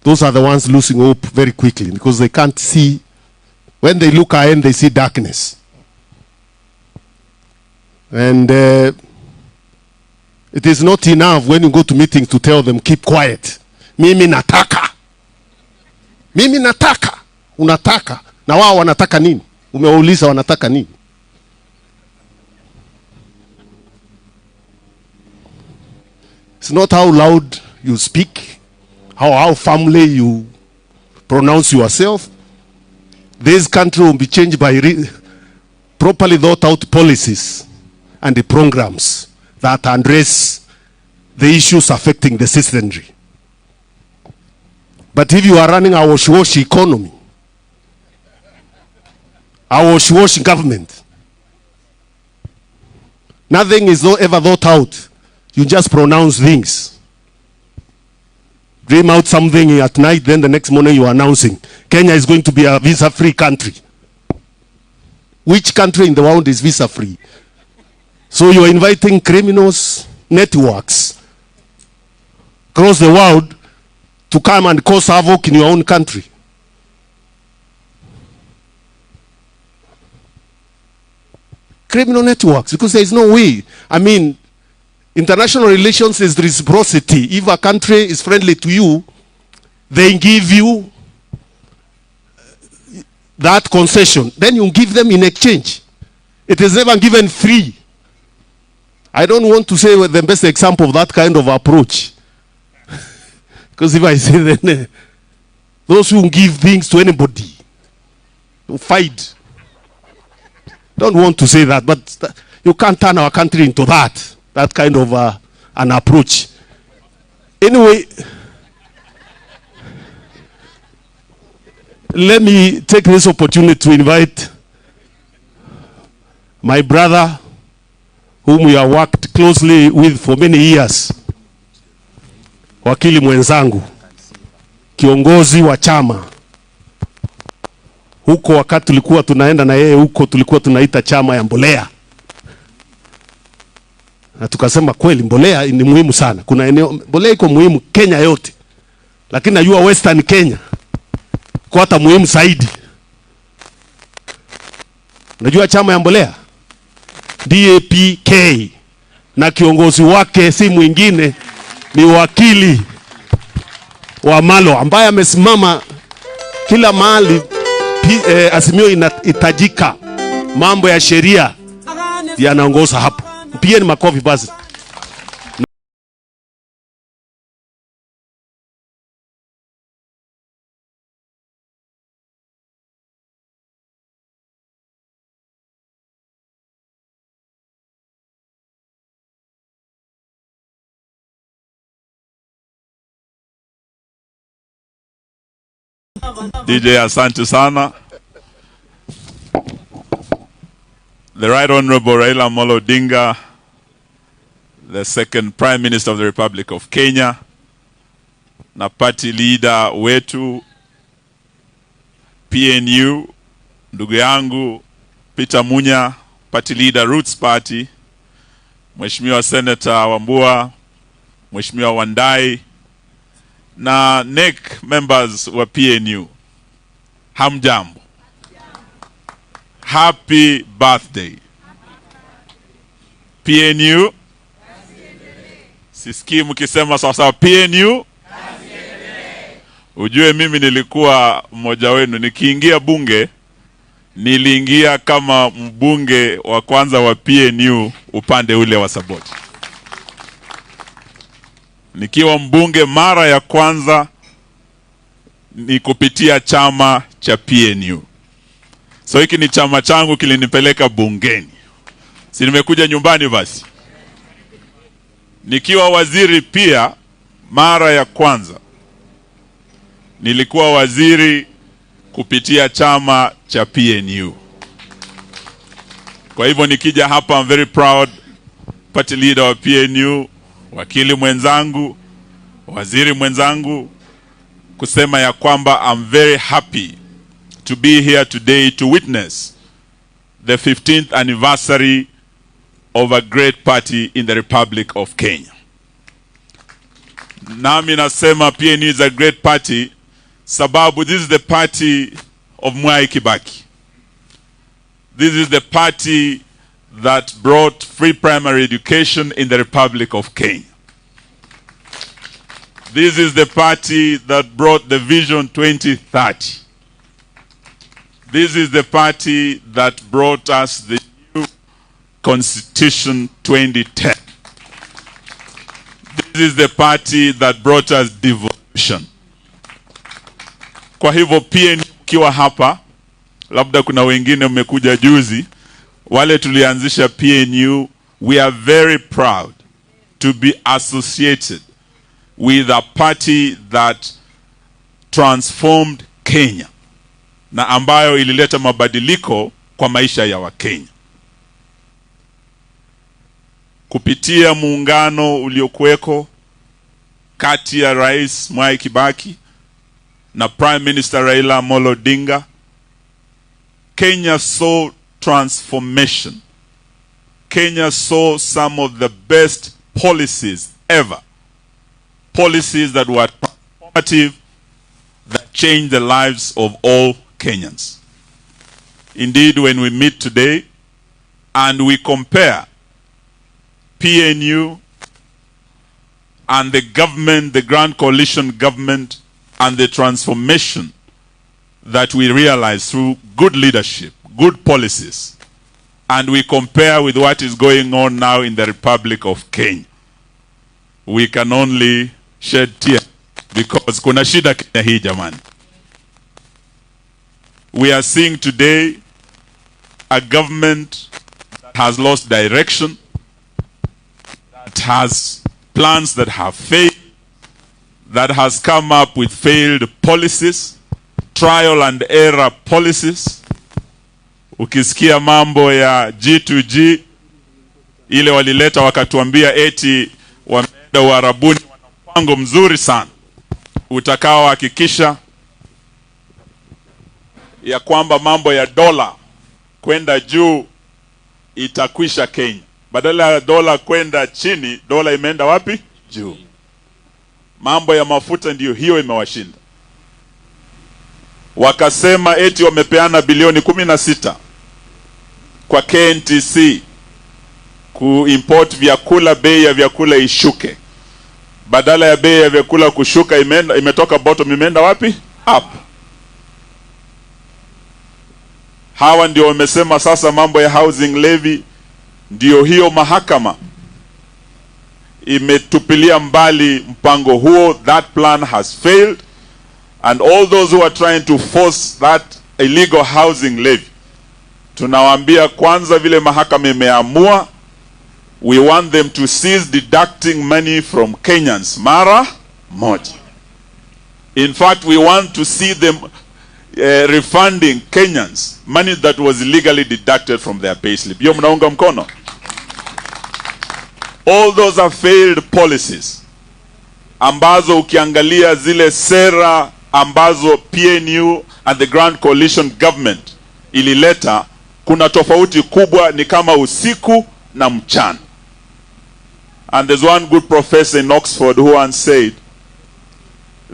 Speaker 1: those are the ones losing hope very quickly, because they can't see. When they look ahead, they see darkness. And it is not enough when you go to meetings to tell them, keep quiet. Mimi nataka. Mimi nataka. Unataka. Na wao wanataka nini? Umewauliza wanataka nini? It's not how loud you speak, how firmly you pronounce yourself. This country will be changed by properly thought out policies and the programs that address the issues affecting the citizenry. But if you are running a wash-wash economy, our wash-wash government, nothing is ever thought out. You just pronounce things. dream out something at night, then the next morning you are announcing Kenya is going to be a visa-free country. Which country in the world is visa-free? So you are inviting criminals, networks across the world to come and cause havoc in your own country. Criminal networks, because there is no way. I mean, international relations is reciprocity. If a country is friendly to you, they give you that concession. Then you give them in exchange. It is never given free. I don't want to say the best example of that kind of approach. Because if I say then, those who give things to anybody, will fight. Don't want to say that, but you can't turn our country into that kind of an approach. Anyway, let me take this opportunity to invite my brother, whom we have worked closely with for many years, wakili mwenzangu, kiongozi wa chama. Huko wakati tulikuwa tunaenda na yeye huko, tulikuwa tunaita chama ya mbolea. Na tukasema kweli mbolea ni muhimu sana. Kuna eneo mbolea iko muhimu Kenya yote. Lakini najua Western Kenya kwa hata muhimu zaidi. Unajua chama ya mbolea? DAPK. Na kiongozi wake si mwingine ni wakili wa Malo ambaye amesimama kila mahali. Azimio inahitajika, mambo ya sheria yanaongoza hapo. Mpieni makofi basi.
Speaker 7: DJ, asante sana. The Right Honorable Raila Odinga, the second Prime Minister of the Republic of Kenya, na party leader wetu PNU, ndugu yangu Peter Munya, party leader Roots Party, Mheshimiwa Senator Wambua, Mheshimiwa Wandai, na NEC members wa PNU. Hamjambo. Happy birthday. PNU. Sisikii mkisema sawa PNU. Ujue mimi nilikuwa mmoja wenu, nikiingia bunge niliingia kama mbunge wa kwanza wa PNU upande ule wa Saboti. Nikiwa mbunge mara ya kwanza ni kupitia chama cha PNU. So hiki ni chama changu kilinipeleka bungeni. Si nimekuja nyumbani basi. Nikiwa waziri pia mara ya kwanza nilikuwa waziri kupitia chama cha PNU. Kwa hivyo nikija hapa, I'm very proud, party leader wa PNU, wakili mwenzangu, waziri mwenzangu, kusema ya kwamba I'm very happy to be here today to witness the 15th anniversary of a great party in the Republic of Kenya. Nami nasema PNU is a great party sababu this is the party of Mwai Kibaki. This is the party that brought free primary education in the Republic of Kenya. This is the party that brought the Vision 2030. This is the party that brought us the new Constitution 2010. This is the party that brought us devolution. Kwa hivyo PNU kiwa hapa, labda kuna wengine mmekuja juzi, wale tulianzisha PNU, we are very proud to be associated with a party that transformed Kenya na ambayo ilileta mabadiliko kwa maisha ya Wakenya. Kupitia muungano uliokuweko kati ya Rais Mwai Kibaki na Prime Minister Raila Odinga, Kenya saw transformation. Kenya saw some of the best policies ever. Policies that were transformative, that changed the lives of all Kenyans. Indeed, when we meet today and we compare PNU and the government, the Grand Coalition government, and the transformation that we realize through good leadership, good policies, and we compare with what is going on now in the Republic of Kenya, we can only shed tears because kuna shida Kenya hii jamani. We are seeing today a government that has lost direction, that has plans that have failed, that has come up with failed policies, trial and error policies. Ukisikia mambo ya G2G, ile walileta wakatuambia eti wameenda Uarabuni, wana mpango mzuri sana utakao hakikisha ya kwamba mambo ya dola kwenda juu itakwisha Kenya. Badala ya dola kwenda chini, dola imeenda wapi? Juu. Mambo ya mafuta ndiyo hiyo imewashinda. Wakasema eti wamepeana bilioni 16 kwa KNTC kuimport vyakula, bei ya vyakula ishuke. Badala ya bei ya vyakula kushuka, imetoka bottom, imeenda wapi? Up. Hawa ndio wamesema sasa mambo ya housing levy, ndio hiyo mahakama imetupilia mbali mpango huo. That plan has failed, and all those who are trying to force that illegal housing levy, tunawaambia kwanza vile mahakama imeamua, we want them to cease deducting money from Kenyans mara moja. In fact, we want to see them refunding Kenyans money that was illegally deducted from their payslip. Hiyo mnaunga mkono? All those are failed policies ambazo ukiangalia zile sera ambazo PNU and the Grand Coalition government ilileta, kuna tofauti kubwa, ni kama usiku na mchana. And there's one good professor in Oxford who once said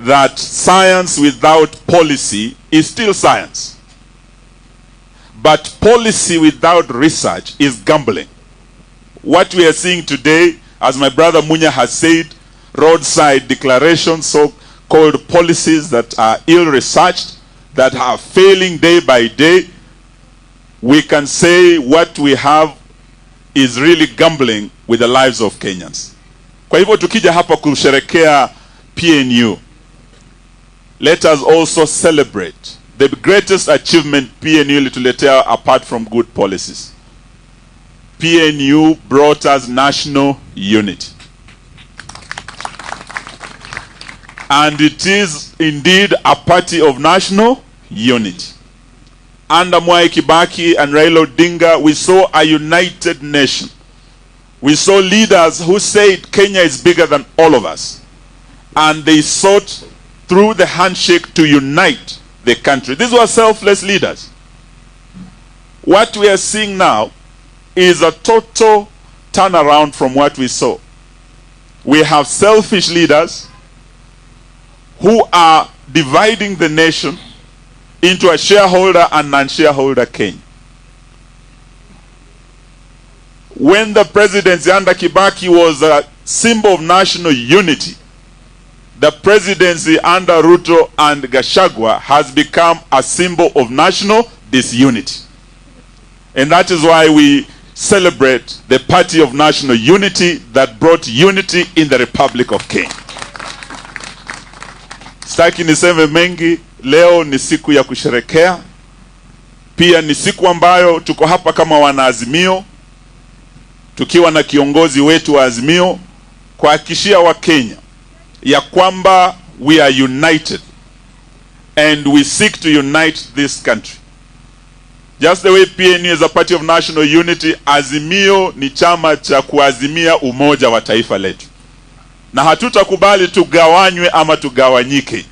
Speaker 7: that science without policy is still science, but policy without research is gambling. What we are seeing today, as my brother Munya has said, roadside declarations, so-called policies that are ill-researched, that are failing day by day, we can say what we have is really gambling with the lives of Kenyans. Kwa hivyo tukija hapa kusherekea PNU, let us also celebrate the greatest achievement PNU ilituletea apart from good policies. PNU brought us national unity. And it is indeed a party of national unity. Under Mwai Kibaki and Raila Odinga, we saw a united nation. We saw leaders who said Kenya is bigger than all of us. And they sought through the handshake to unite the country. These were selfless leaders. What we are seeing now is a total turnaround from what we saw. We have selfish leaders who are dividing the nation into a shareholder and non-shareholder Kenya. When the presidency under Kibaki was a symbol of national unity, the presidency under RUTO and Gachagua has become a symbol of national disunity. And that is why we celebrate the party of national unity that brought unity in the Republic of Kenya. Sitaki niseme mengi, leo ni siku ya kusherekea. Pia ni siku ambayo tuko hapa kama wana Azimio, tukiwa na kiongozi wetu wa Azimio, kuhakikishia wa Kenya ya kwamba we are united and we seek to unite this country. Just the way PNU is a party of national unity, Azimio ni chama cha kuazimia umoja wa taifa letu. na hatutakubali tugawanywe ama tugawanyike.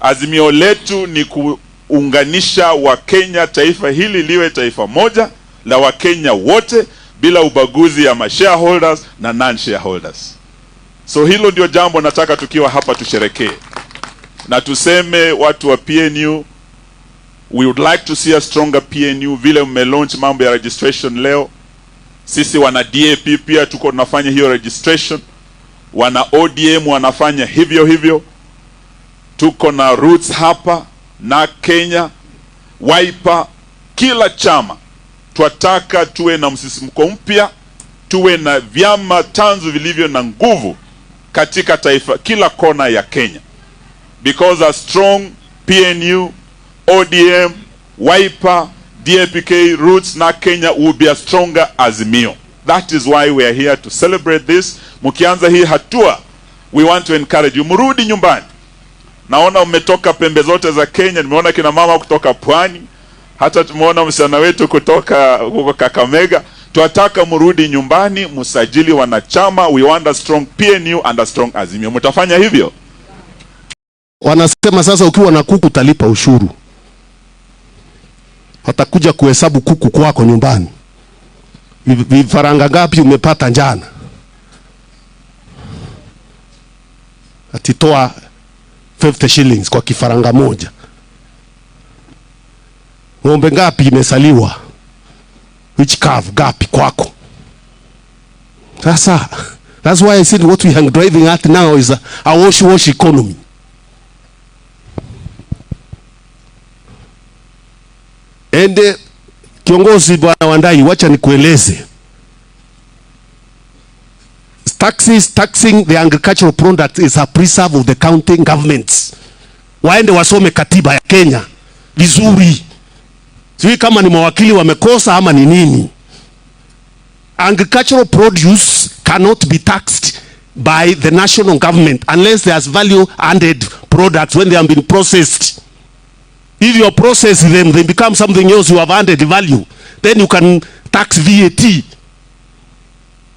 Speaker 7: Azimio letu ni kuunganisha Wakenya, taifa hili liwe taifa moja la Wakenya wote bila ubaguzi ya shareholders na non-shareholders. So hilo ndio jambo nataka tukiwa hapa tusherekee. Na tuseme watu wa PNU, we would like to see a stronger PNU. Vile mmelaunch mambo ya registration leo, sisi wana DAP pia tuko tunafanya hiyo registration, wana ODM wanafanya hivyo. Tuko na Roots hapa na Kenya, Wiper, kila chama twataka tuwe na msisimko mpya, tuwe na vyama tanzu vilivyo na nguvu katika taifa, kila kona ya Kenya. Because a strong PNU, ODM, Wiper, DAPK, Roots na Kenya will be a stronger Azimio. That is why we are here to celebrate this. Mukianza hii hatua, we want to encourage you, murudi nyumbani. Naona umetoka pembe zote za Kenya, nimeona kina mama kutoka Pwani, hata tumeona msichana wetu kutoka huko Kakamega. Tuataka murudi nyumbani, musajili wanachama. We want a strong PNU and a strong Azimio. Mtafanya hivyo?
Speaker 1: Wanasema sasa ukiwa na kuku utalipa ushuru. Watakuja kuhesabu kuku kwako nyumbani. Vifaranga ngapi umepata jana? Atitoa 50 shillings kwa kifaranga moja. Ng'ombe ngapi imesaliwa? Which calf gapi kwako? Sasa, that's why I said what we are driving at now is a wash economy. And kiongozi bwana Wandai, wacha nikueleze. Taxing the agricultural product is a preserve of the county governments. Waende wasome katiba ya Kenya vizuri. Sijui kama ni mawakili wamekosa ama ni nini. Agricultural produce cannot be taxed by the national government unless there's value added products when they have been processed. If you process them, they become something else, you have added value. Then you can tax VAT.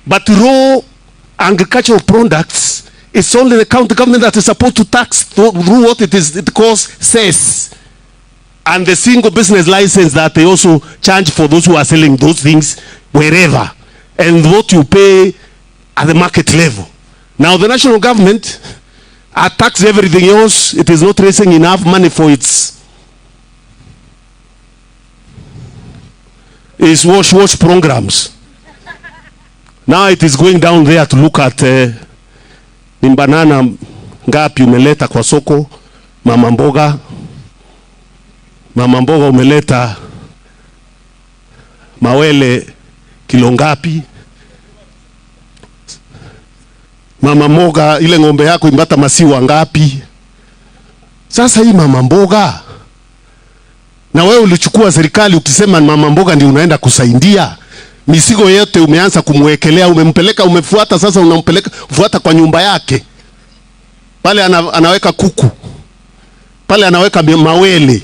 Speaker 1: But raw agricultural products, it's only the county government that is supposed to tax through what it calls cess. And the single business license that they also charge for those who are selling those things wherever. And what you pay at the market level. Now the national government tax everything else. It is not raising enough money for its wash programs. Now it is going down there to look at ni banana ngapi umeleta kwa soko, mama mboga umeleta mawele kilo ngapi, mama mboga ile ng'ombe yako imbata masiwa ngapi. Sasa hii mama mboga, na wewe ulichukua serikali ukisema mama mboga ndio unaenda kusaidia, misigo yote umeanza kumwekelea, umempeleka, umefuata, sasa unampeleka fuata kwa nyumba yake. Pale anaweka kuku, pale anaweka mawele.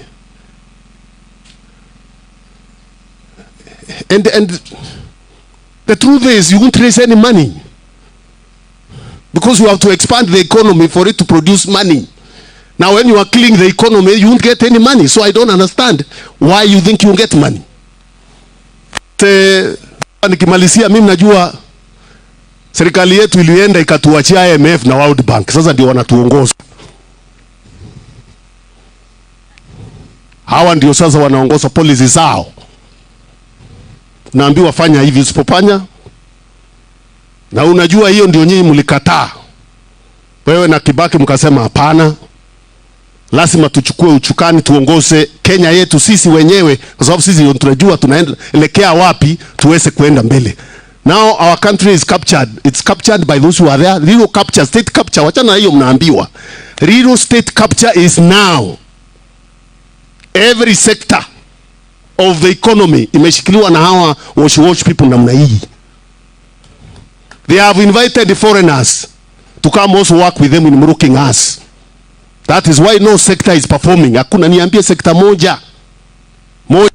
Speaker 1: And the truth is you won't raise any money because you have to expand the economy for it to produce money. Now when you are killing the economy, you won't get any money. So I don't understand why you think you get money. Nikimalizia, mimi najua serikali yetu ilienda ikatuachia IMF na World Bank. Sasa ndio wanatuongoza. Hawa ndio sasa wanaongoza policy zao. Naambiwa fanya hivi, usipofanya. Na unajua hiyo ndio nyinyi mlikataa. Wewe na Kibaki mkasema hapana. Lazima tuchukue uchukani tuongoze Kenya yetu sisi wenyewe, kwa sababu sisi tunajua tunaelekea wapi tuweze kuenda mbele. Now our country is captured. It's captured by those who are there. Real capture, state capture. Wachana hiyo mnaambiwa. Real state capture is now. Every sector of the economy imeshikiliwa na hawa wash people namna hii. They have invited the foreigners to come also work with them in mruking us. That is why no sector is performing. Hakuna, niambie sector moja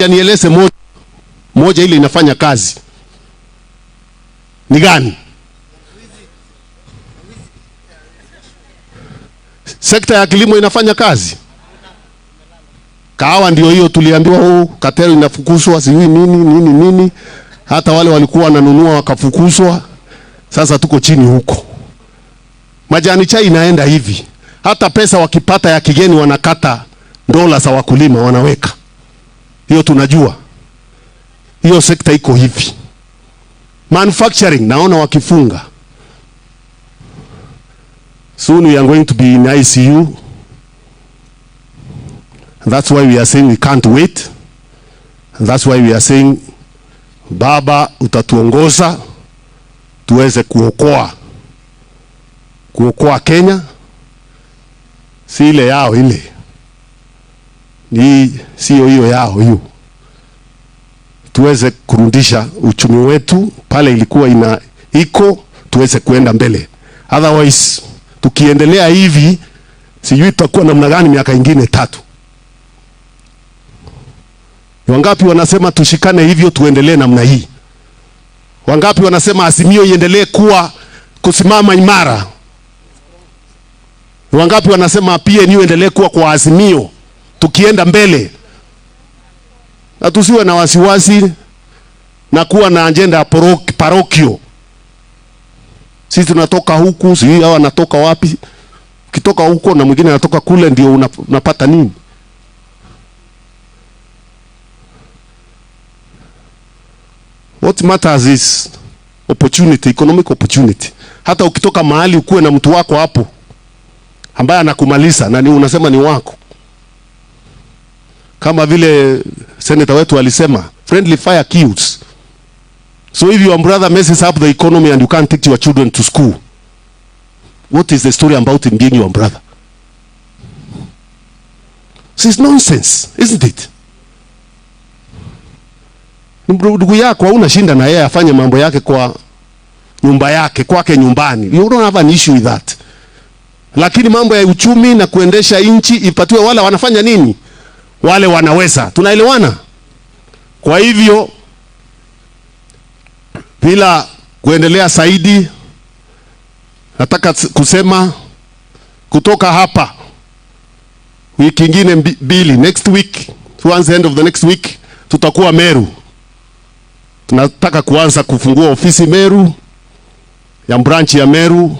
Speaker 1: nieleze moja ile inafanya kazi. Ni gani? Sekta ya kilimo inafanya kazi. Kahawa ndio hiyo tuliambiwa katelo inafukuzwa sijui nini. Hata wale walikuwa wananunua wakafukuzwa. Sasa tuko chini huko. Majani chai inaenda hivi. Hata pesa wakipata ya kigeni wanakata dola za wakulima wanaweka. Hiyo tunajua. Hiyo sekta iko hivi. Manufacturing naona wakifunga. Soon we are going to be in ICU. And that's why we are saying we can't wait. And that's why we are saying, Baba utatuongoza tuweze kuokoa Kenya. Si ile yao ile. Ni sio hiyo yao hiyo. Tuweze kurudisha uchumi wetu pale ilikuwa tuweze kuenda mbele. Otherwise tukiendelea hivi sijui tutakuwa namna gani miaka ingine 3. Wangapi wanasema tushikane hivyo tuendelee namna hii? Wangapi wanasema Azimio iendelee kusimama imara? Wangapi wanasema PNU endelee kuwa kwa Azimio tukienda mbele? Na tusiwe na wasiwasi na kuwa na agenda ya parokio. Sisi tunatoka huku, sisi hawa natoka wapi? Kitoka huko na mwingine anatoka kule, ndio unapata nini? What matters is opportunity, economic opportunity. Hata ukitoka mahali ukuwe na mtu wako hapo ambaye anakumaliza na ni unasema ni wako. Kama vile senator wetu alisema, friendly fire kills. So if your brother messes up the economy and you can't take your children to school, what is the story about him being your brother? This is nonsense, isn't it? Ndugu yako hauna shinda na yeye afanye mambo yake kwa nyumba yake, kwake nyumbani. You don't have an issue with that. Lakini mambo ya uchumi na kuendesha nchi ipatiwe wale wanafanya nini? Wale wanaweza. Tunaelewana? Kwa hivyo bila kuendelea zaidi, nataka kusema kutoka hapa wiki ingine mbili, next week, towards the end of the next week tutakuwa Meru. Tunataka kuanza kufungua ofisi Meru, ya branch ya Meru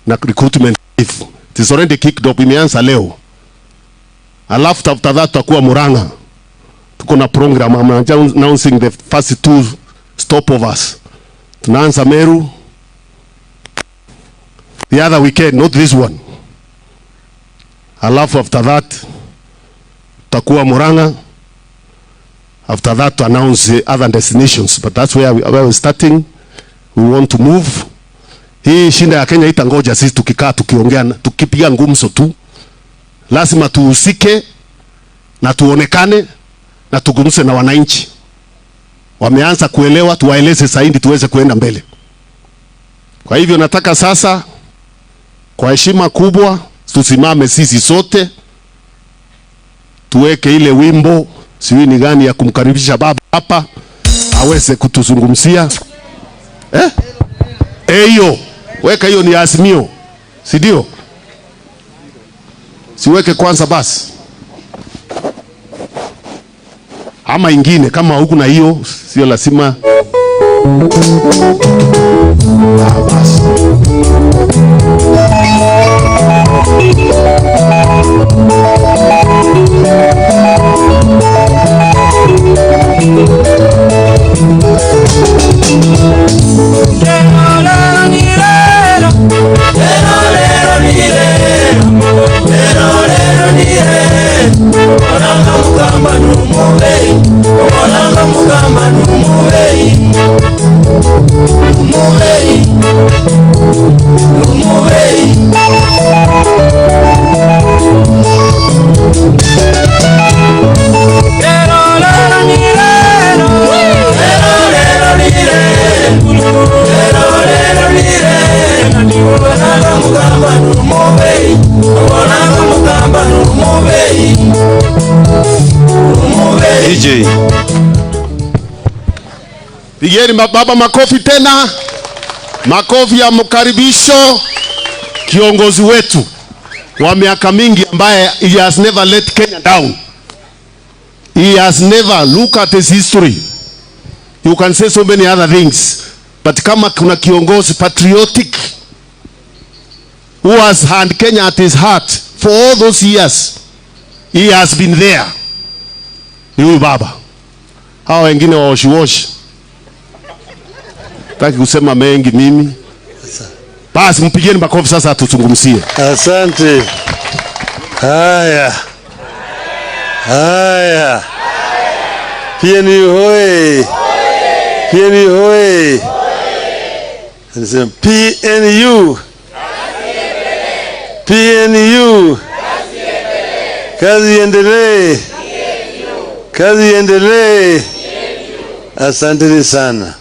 Speaker 1: na recruitment. It is already kicked up, imeanza leo. Alafu after that tutakuwa Murang'a. Tuko na program, I'm announcing the first 2 stopovers. Tunaanza Meru the other weekend, not this one. Alafu after that tutakuwa Murang'a. After that to announce the other destinations, but that's where we're starting. We want to move. Hii shinda ya Kenya itangoja sisi tukikaa tukiongea tukipiga ngumzo tu. Lazima tuhusike na tuonekane na tugumse na wananchi. Wameanza kuelewa, tuwaeleze zaidi tuweze kuenda mbele. Kwa hivyo nataka sasa kwa heshima kubwa tusimame sisi sote, tuweke ile wimbo siwi ni gani ya kumkaribisha baba hapa aweze kutuzungumzia. Hiyo weka, hiyo ni Azimio, si ndio? Siweke kwanza basi, ama ingine kama huku na hiyo sio lazima. Basi DJ, pigeni baba makofi tena, makofi ya mkaribisho kiongozi wetu. wa miaka mingi ambaye he has never let Kenya down. He has never. Look at his history. You can say so many other things, but kama kuna kiongozi patriotic who has had Kenya at his heart for all those years, he has been there. Huyu baba. Hao wengine waoshi. Taki kusema mengi mimi. Basi mpigieni makofi sasa tutuzungumzie.
Speaker 8: Asante. Haya. PNU hoye. PNU hoye. Anasema PNU. PNU. Kazi iendelee. Kazi iendelee. Asante sana.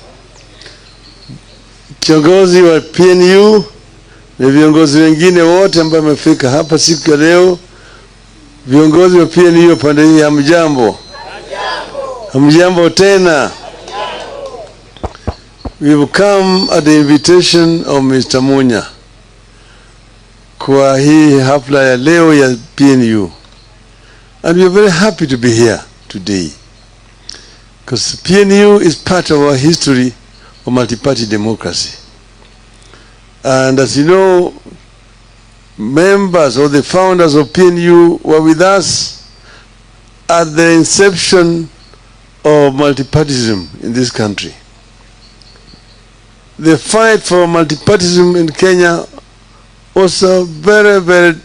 Speaker 8: Kiongozi wa PNU na viongozi wengine wote ambao wamefika hapa siku ya leo. Viongozi wa PNU pande hii, hamjambo. Hamjambo tena. We have come at the invitation of Mr. Munya kwa hii hafla ya leo ya PNU, and we are very happy to be here today because PNU is part of our history of multi-party democracy. And as you know, members or the founders of PNU were with us at the inception of multipartyism in this country. The fight for multipartyism in Kenya was a very, very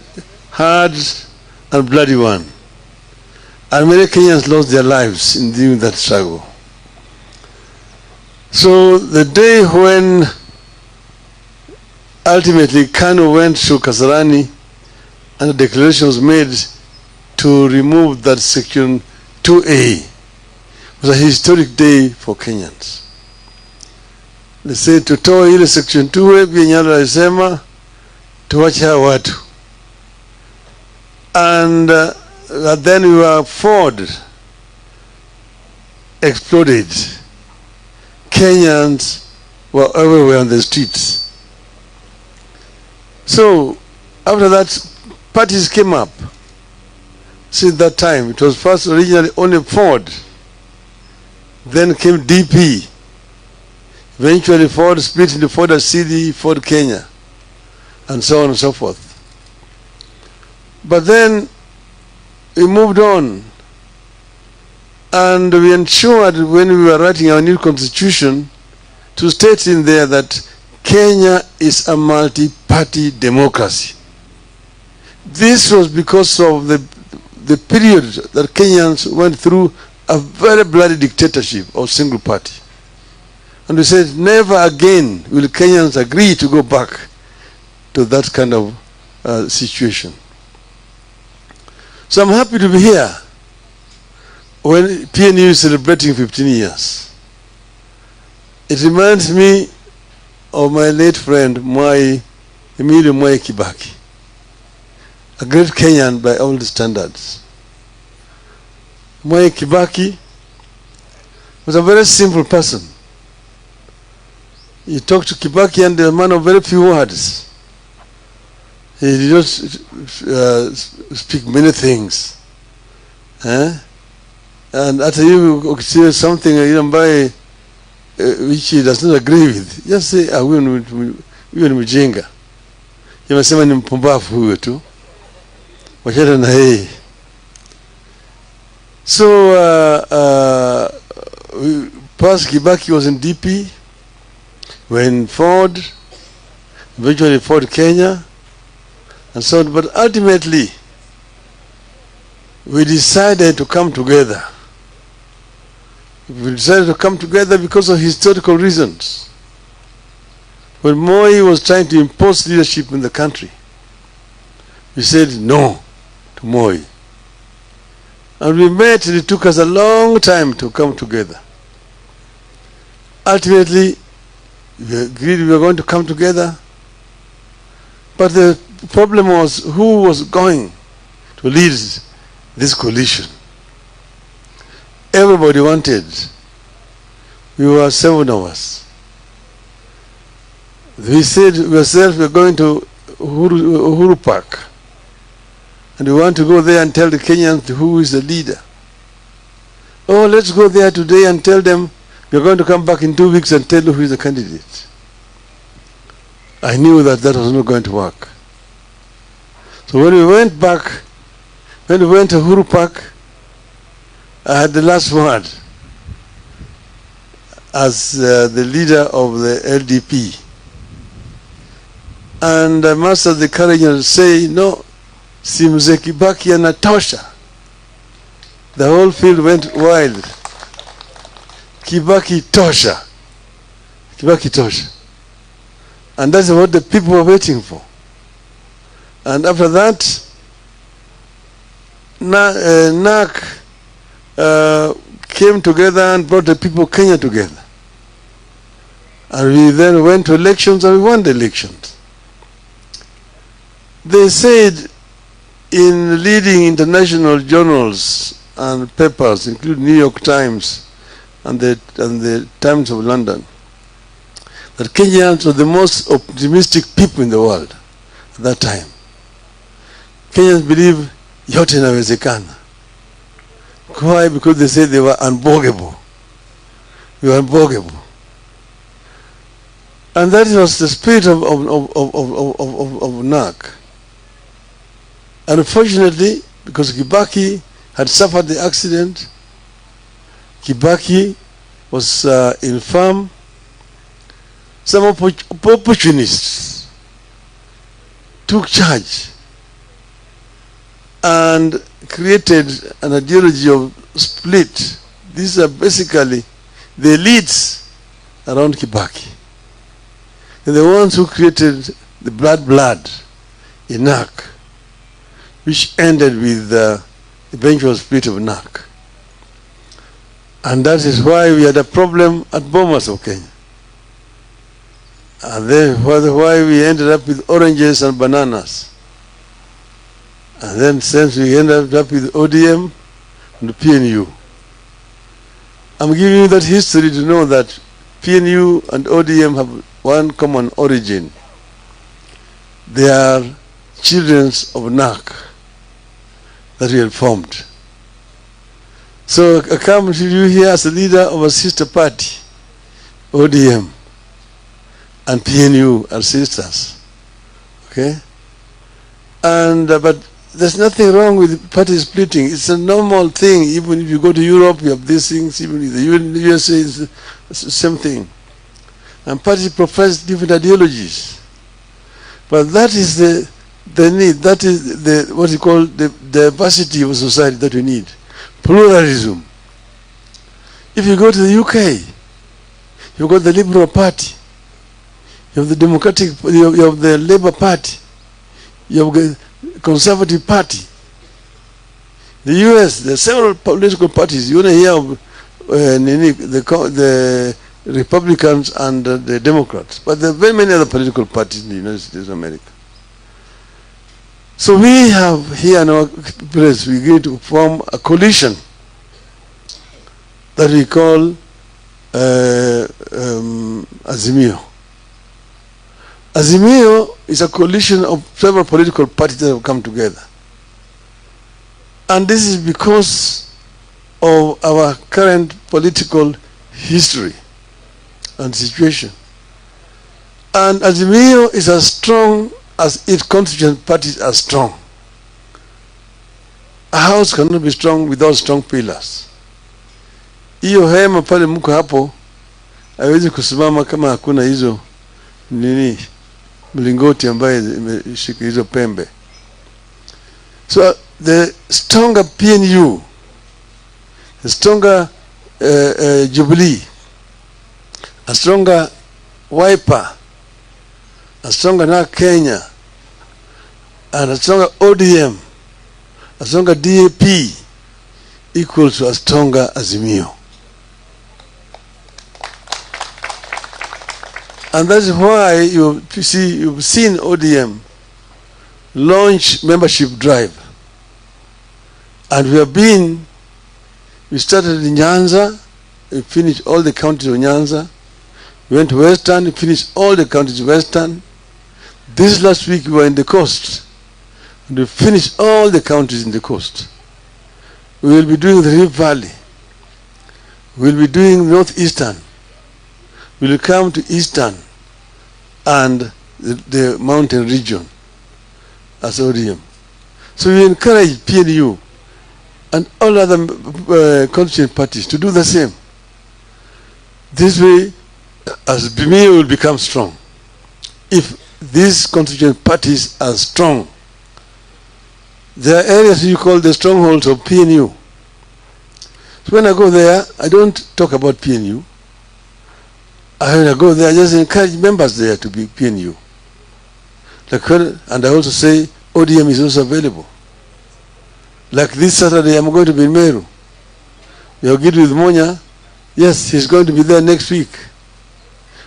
Speaker 8: hard and bloody one. And many Kenyans lost their lives in doing that struggle. So the day when ultimately KANU went to Kasarani and a declaration was made to remove that section 2A, was a historic day for Kenyans. They said tutoa ile section 2A, Binyala alisema tuwache hawa watu. And then we were Ford exploded. Kenyans were everywhere on the streets. So after that, parties came up. Since that time, it was first originally only Ford, then came DP. Eventually Ford split into Ford CD, Ford Kenya, and so on and so forth. But then we moved on, and we ensured when we were writing our new constitution to state in there that Kenya is a multi-party democracy. This was because of the period that Kenyans went through a very bloody dictatorship of single party. And we said never again will Kenyans agree to go back to that kind of situation. So I'm happy to be here when PNU is celebrating 15 years. It reminds me of my late friend Emilio Mwai Kibaki, a great Kenyan by all the standards. Mwai Kibaki was a very simple person. You talked to Kibaki and a man of very few words. He did not speak many things. And after you say something which he does not agree with, just say, huyo ni mjinga. Yamesema ni mpumbavu huyo tu. Wachana na yeye. So past Kibaki was in DP, when Ford, eventually Ford Kenya, and so on. But ultimately, we decided to come together. We decided to come together because of historical reasons. When Moi was trying to impose leadership in the country, we said no to Moi. And we met, and it took us a long time to come together. Ultimately, we agreed we were going to come together. But the problem was who was going to lead this coalition. Everybody wanted. We were 7 of us. We said we were going to Uhuru Park And we want to go there and tell the Kenyans who is the leader. Oh, let's go there today and tell them we're going to come back in 2 weeks and tell you who is the candidate. I knew that that was not going to work. So when we went back, when we went to Uhuru Park, I had the last word as the leader of the LDP. And I must have the courage to say, no, si Mzee Kibaki anatosha. The whole field went wild. Kibaki tosha. Kibaki tosha. And that's what the people were waiting for. And after that, NAC came together and brought the people of Kenya together. And we then went to elections and we won the elections. They said in leading international journals and papers, including New York Times and the Times of London, that Kenyans were the most optimistic people in the world at that time. Kenyans believe yote inawezekana. Why? Because they said they were unbogable. We were unbogable. And that was the spirit of NAC. Unfortunately, because Kibaki had suffered the accident, Kibaki was infirm. Some opportunists took charge and created an ideology of split. These are basically the elites around Kibaki. They're the ones who created the blood in NAC, which ended with the eventual split of NAC. And that is why we had a problem at Bomas of Kenya. And then why we ended up with oranges and bananas. And then since we ended up with ODM and the PNU. I'm giving you that history to know that PNU and ODM have one common origin. They are children of NAC that we had formed. So I come to you here as a leader of a sister party, ODM and PNU are sisters. Okay? And but there's nothing wrong with party splitting. It's a normal thing. Even if you go to Europe, you have these things. Even in the USA, it's the same thing. And parties profess different ideologies. But that is the need. That is the what you call the diversity of society that we need. Pluralism. If you go to the UK, you've got the Liberal Party, you have the Democratic, you have the Labour Party, you have the Conservative Party. The US, there are several political parties. You want to hear of the Republicans and the Democrats, but there are very many other political parties in the United States of America. So we have here in our place, we're going to form a coalition that we call Azimio. Azimio is a coalition of several political parties that have come together. And this is because of our current political history and situation. And Azimio is as strong as its constituent parties are strong. A house cannot be strong without strong pillars. Hiyo hema pale mko hapo haiwezi kusimama kama hakuna hizo mlingoti ambaye imeshika hizo pembe. So the stronger PNU, the stronger Jubilee, a stronger Wiper, a stronger NAC Kenya, and a stronger ODM, a stronger DAP equals to a stronger Azimio. And that's why you've seen ODM launch membership drive. And we started in Nyanza, we finished all the counties of Nyanza. We went to Western, we finished all the counties of Western. This last week we were in the coast. When we finish all the counties in the coast, we will be doing the Rift Valley. We will be doing northeastern. We will come to eastern and the mountain region as ODM. So we encourage PNU and all other constituent parties to do the same. This way, Azimio will become strong. If these constituent parties are strong, there are areas you call the strongholds of PNU. So when I go there, I don't talk about PNU. When I go there, I just encourage members there to be PNU. And I also say ODM is also available. Like this Saturday, I'm going to be in Meru. We are good with Monya. Yes, he's going to be there next week.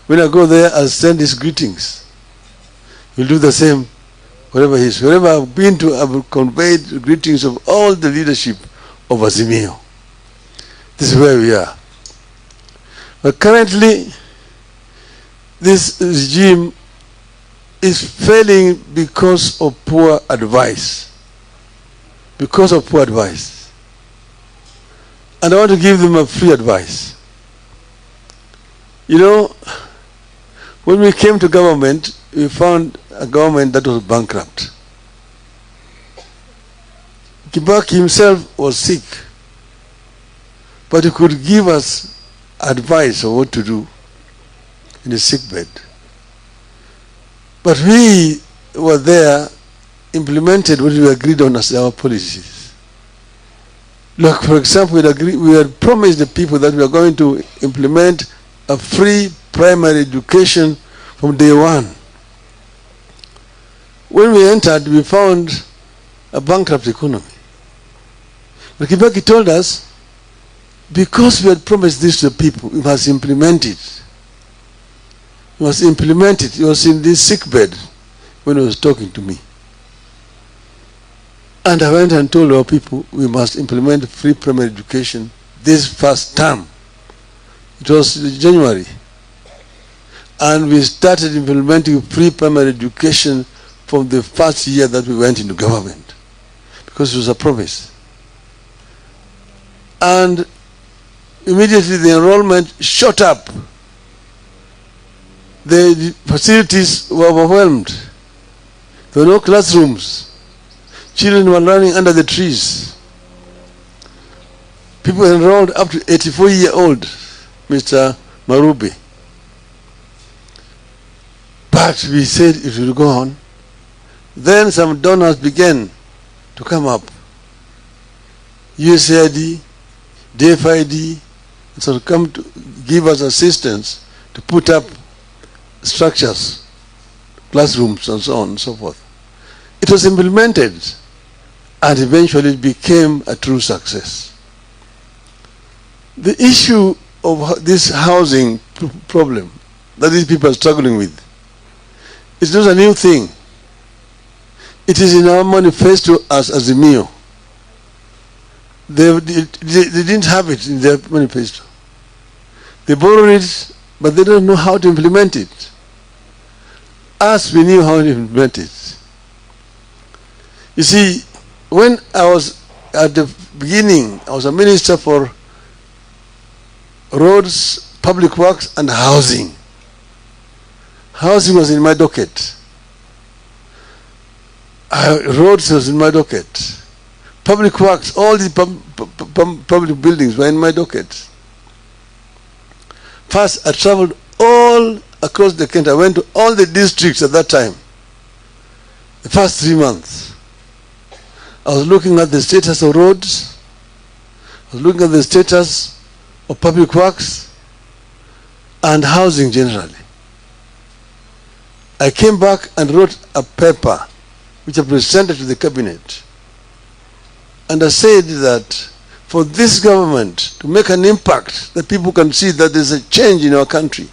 Speaker 8: When I go there, I'll send his greetings. He'll do the same wherever he is. Wherever I've been to, I've conveyed greetings of all the leadership of Azimio. This is where we are. But currently, this regime is failing because of poor advice. Because of poor advice. And I want to give them a free advice. You know, when we came to government, we found a government that was bankrupt. Kibaki himself was sick, but he could give us advice on what to do in his sick bed. But we were there, implemented what we agreed on as our policies. Look, for example, we had promised the people that we are going to implement a free primary education from day one. When we entered, we found a bankrupt economy. But Kibaki told us, because we had promised this to the people, we must implement it. We must implement it. He was in this sick bed when he was talking to me. And I went and told our people, we must implement free primary education this first term. It was January. And we started implementing free primary education from the first year that we went into government, because it was a promise. And immediately the enrollment shot up. The facilities were overwhelmed. There were no classrooms. Children were learning under the trees. People enrolled up to 84-year-old, Mr. Marubi. But we said it will go on. Then some donors began to come up. USAID, DFID, so to come to give us assistance to put up structures, classrooms, and so on and so forth. It was implemented, and eventually it became a true success. The issue of this housing problem that these people are struggling with is not a new thing. It is in our manifesto as Azimio. They didn't have it in their manifesto. They borrowed it, but they don't know how to implement it. Us, we knew how to implement it. You see, when I was at the beginning, I was a minister for roads, public works, and housing. Housing was in my docket. Roads was in my docket. Public works, all the public buildings were in my docket. First, I traveled all across the country. I went to all the districts at that time. The first 3 months. I was looking at the status of roads. I was looking at the status of public works and housing generally. I came back and wrote a paper which I presented to the cabinet. And I said that for this government to make an impact that people can see that there's a change in our country,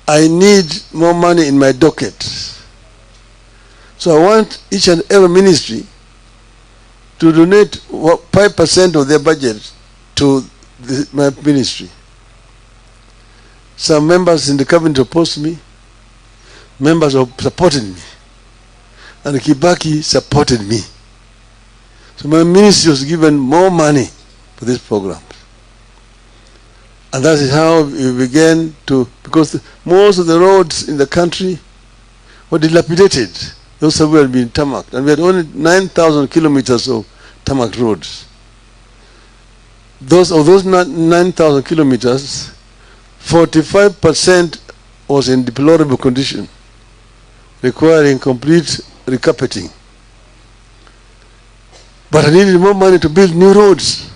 Speaker 8: I need more money in my docket. So I want each and every ministry to donate 5% of their budget to my ministry. Some members in the cabinet opposed me. Members have supported me. and Kibaki supported me. So my ministry was given more money for this program. And that is how we began to, because most of the roads in the country were dilapidated. Those have been tarmacked. And we had only 9,000 kilometers of tarmac roads. Of those 9,000 kilometers, 45% was in deplorable condition, requiring complete recarpeting. But I needed more money to build new roads.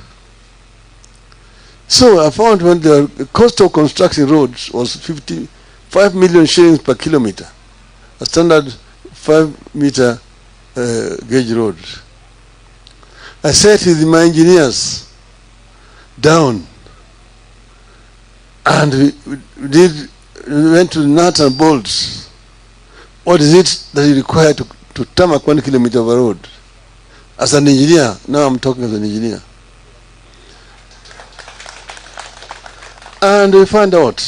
Speaker 8: So I found when the cost of constructing roads was 55 million shillings per kilometer, a standard 5-meter gauge road. I sat with my engineers down, and we went to nuts and bolts. What is it that you require to tarmac 1 kilometer of a road? As an engineer, now I'm talking as an engineer. And we found out,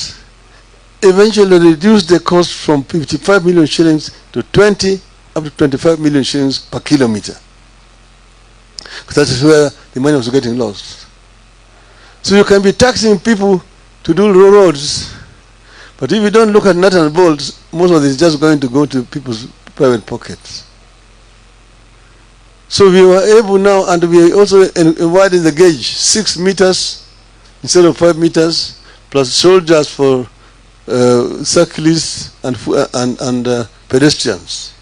Speaker 8: eventually reduced the cost from 55 million shillings to 20 up to 25 million shillings per kilometer. Because that is where the money was getting lost. So you can be taxing people to do roads, but if you don't look at nuts and bolts, most of it is just going to go to people's private pockets. So we were able now, and we also widened the gauge, 6 meters instead of 5 meters, plus soldiers for cyclists and pedestrians.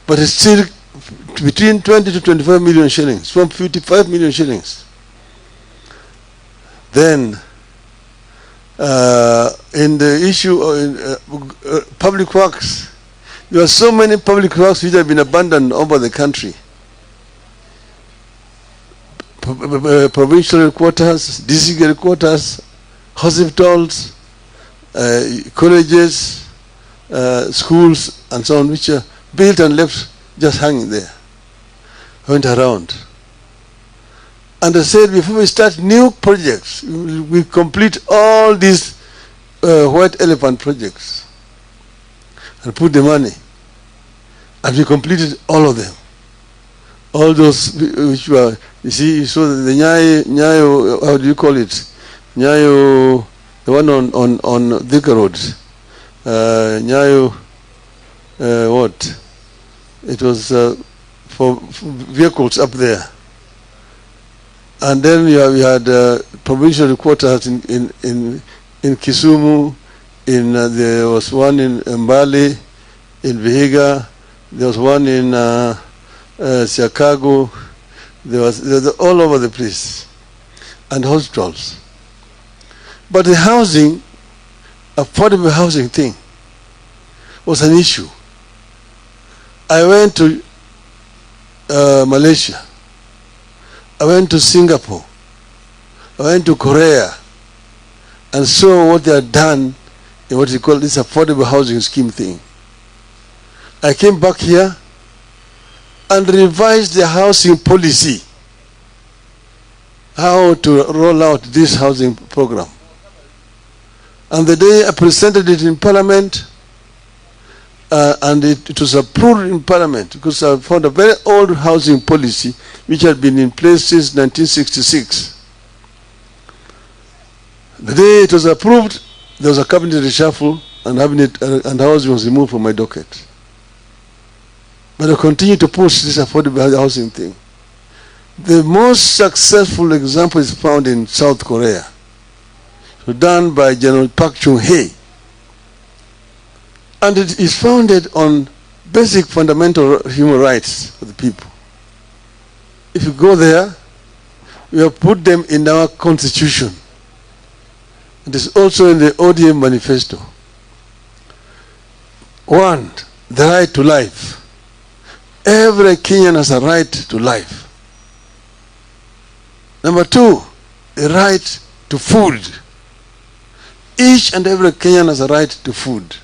Speaker 8: But it's still between 20 to 25 million shillings, from 55 million shillings. Then, in the issue of public works, there are so many public works which have been abandoned over the country. Provincial headquarters, district headquarters, hospitals, colleges, schools, and so on, which are built and left just hanging there. I went around. And I said, before we start new projects, we complete all these white elephant projects and put the money. And we completed all of them. All those which were, you see, you saw the Nyayo, how do you call it? Nyayo, the one on Thika Road. Nyayo, what? It was for vehicles up there. And then we had provincial headquarters in Kisumu, there was one in Mbale, in Vihiga, there was one in Chicago, there was all over the place, and hospitals. But the housing, affordable housing thing, was an issue. I went to Malaysia, I went to Singapore, I went to Korea, and saw what they had done in what you call this affordable housing scheme thing. I came back here and revised the housing policy, how to roll out this housing program. And the day I presented it in Parliament, and it was approved in Parliament, because I found a very old housing policy which had been in place since 1966. The day it was approved, there was a cabinet reshuffle, and housing was removed from my docket. But I continue to push this affordable housing thing. The most successful example is found in South Korea, done by General Park Chung-hee. And it is founded on basic fundamental human rights for the people. If you go there, we have put them in our constitution. It is also in the ODM manifesto. 1, the right to life. Every Kenyan has a right to life. Number 2, the right to food. Each and every Kenyan has a right to food.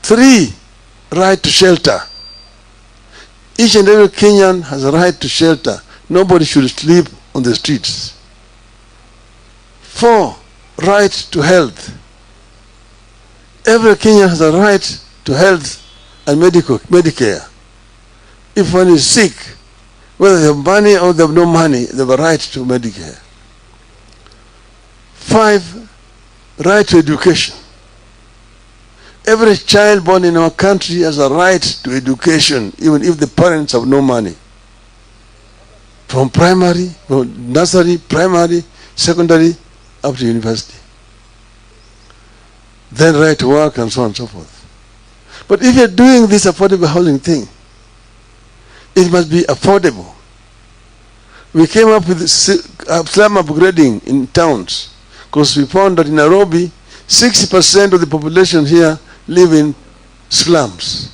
Speaker 8: 3, right to shelter. Each and every Kenyan has a right to shelter. Nobody should sleep on the streets. 4, right to health. Every Kenyan has a right to health and Medicare. If one is sick, whether they have money or they have no money, they have a right to Medicare. 5, right to education. Every child born in our country has a right to education, even if the parents have no money. From nursery, primary, secondary, up to university. Then right to work and so on and so forth. But if you're doing this affordable housing thing, it must be affordable. We came up with slum upgrading in towns because we found that in Nairobi, 60% of the population here live in slums.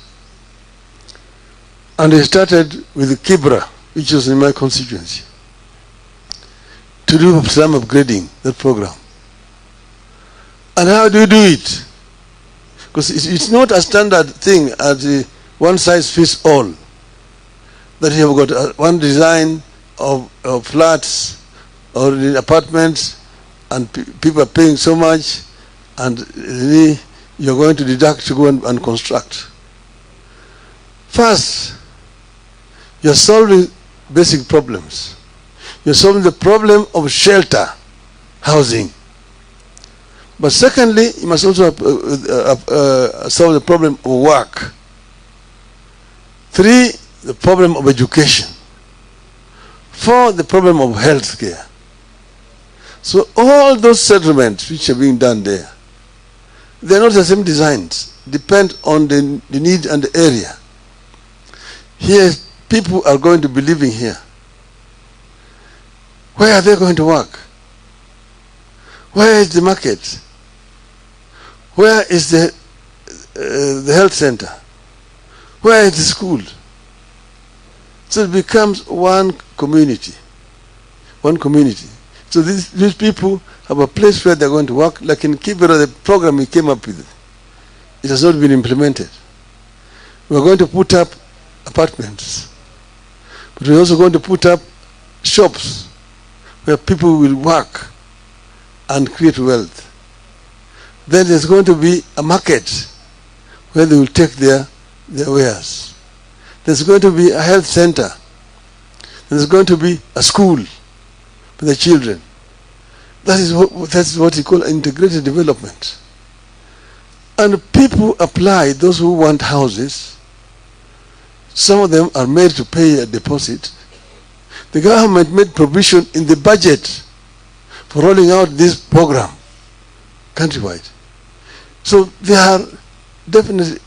Speaker 8: And we started with Kibra, which was in my constituency, to do slum upgrading, that program. And how do you do it? Because it's not a standard thing as one size fits all. That you have got one design of flats or apartments and people are paying so much and you're going to deduct to go and construct. First, you're solving basic problems. You're solving the problem of shelter, housing. But secondly, you must also solve the problem of work. 3, the problem of education. 4, the problem of health care. So all those settlements which are being done there, they're not the same designs, depend on the need and the area. Here, people are going to be living here. Where are they going to work? Where is the market? Where is the health center? Where is the school? So it becomes one community. One community. So these people have a place where they're going to work. Like in Kibera, the program we came up with, it has not been implemented. We're going to put up apartments. But we're also going to put up shops where people will work and create wealth. Then there's going to be a market where they will take their wares. There's going to be a health center. There's going to be a school for the children. That's what you call integrated development. And people apply, those who want houses. Some of them are made to pay a deposit. The government made provision in the budget for rolling out this program countrywide. So they are definitely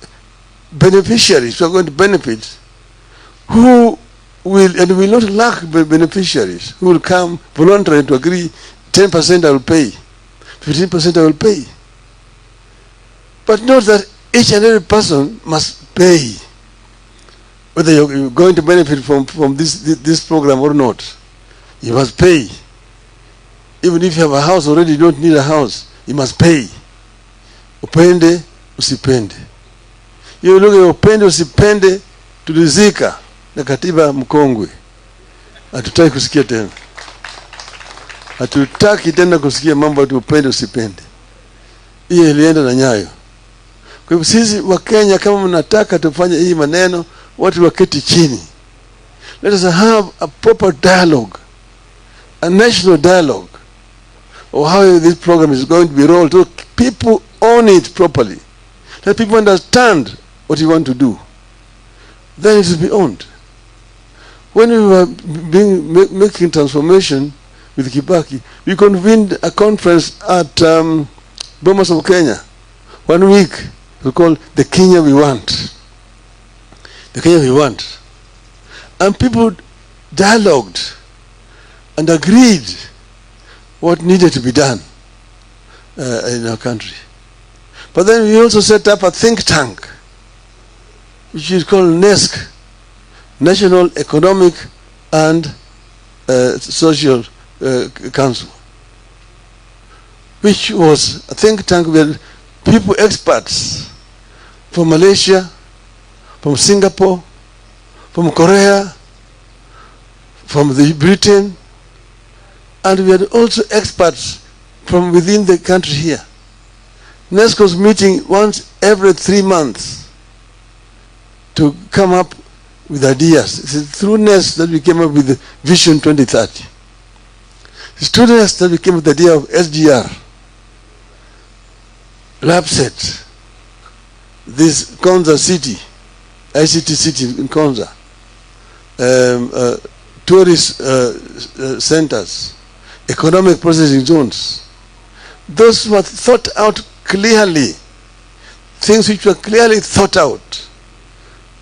Speaker 8: beneficiaries who are going to benefit, who will, and will not lack beneficiaries, who will come voluntarily to agree, 10% I will pay, 15% I will pay. But not that each and every person must pay, whether you're going to benefit from this program or not. You must pay. Even if you have a house already, you don't need a house, you must pay. Upende, usipende. Hiyo lugha ya upende usipende tulizika na katiba mkongwe. Hatutaki kusikia tena. Hatutaki tena kusikia mambo ya upende usipende. Hiyo ilienda na nyayo. Kwa hivyo sisi wa Kenya, kama mnataka tufanye hii maneno, watu waketi chini. Let us have a proper dialogue, a national dialogue of how this program is going to be rolled, so people own it properly. Let people understand what you want to do. Then it will be owned. When we were making transformation with Kibaki, we convened a conference at Bomas of Kenya. 1 week, we called the Kenya We Want. The Kenya We Want. And people dialogued and agreed what needed to be done in our country. But then we also set up a think tank, which is called NESC, National Economic and Social Council, which was a think tank with people, experts from Malaysia, from Singapore, from Korea, from Britain, and we had also experts from within the country here. NESC was meeting once every 3 months to come up with ideas. It's through NEST that we came up with the Vision 2030. It's through NEST that we came up with the idea of SGR, LabSet, this Konza city, ICT city in Konza, tourist centers, economic processing zones. Those were thought out clearly, things which were clearly thought out,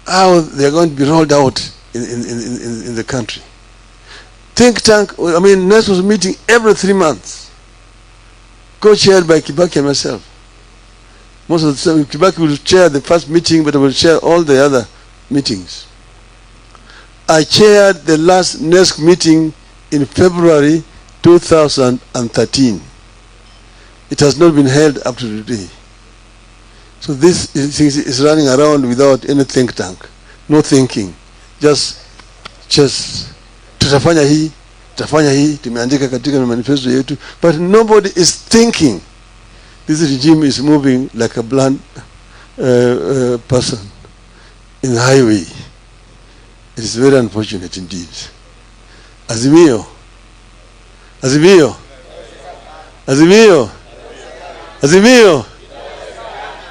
Speaker 8: how they are going to be rolled out in the country. Think tank, I mean, NEST was meeting every 3 months, co-chaired by Kibaki and myself. Most of the time, Kibaki will chair the first meeting, but I will chair all the other meetings. I chaired the last NEST meeting in February 2013. It has not been held up to today. So this is running around without any think tank, no thinking, just tutafanya hii, tumeandika katika manifesto yetu, but nobody is thinking. This regime is moving like a blind person in the highway. It is very unfortunate indeed. Azimio.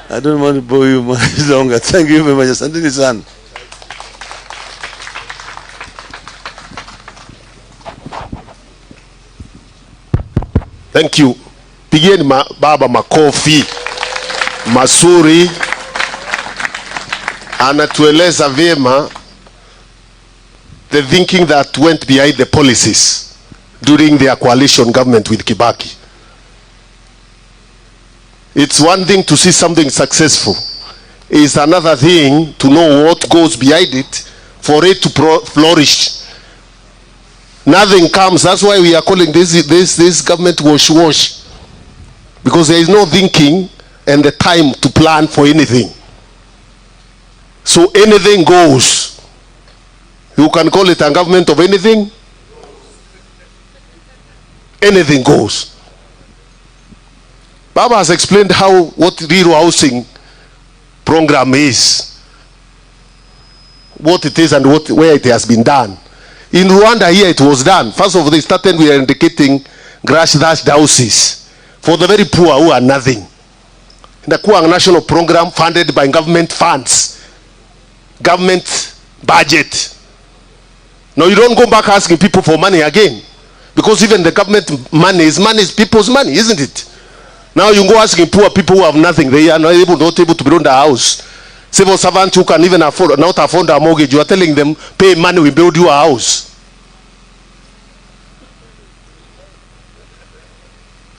Speaker 8: I don't want to bore you much longer. Thank you very much. Asanteni sana.
Speaker 1: Thank you. Pigieni baba makofi mazuri. Anatueleza vyema the thinking that went behind the policies during their coalition government with Kibaki. It's one thing to see something successful. It's another thing to know what goes behind it for it to flourish. Nothing comes. That's why we are calling this government wash. Because there is no thinking and the time to plan for anything. So anything goes. You can call it a government of anything. Anything goes. Baba has explained what real housing program is, what it is and where it has been done. In Rwanda here it was done. First of all, they started with indicating grass-thatched houses for the very poor who are nothing. The Kuang national program funded by government funds, government budget. Now you don't go back asking people for money again, because even the government money is people's money, isn't it? Now you go asking poor people who have nothing, they are not able to build a house. Civil servants who can even not afford a mortgage, you are telling them, pay money, we build you a house.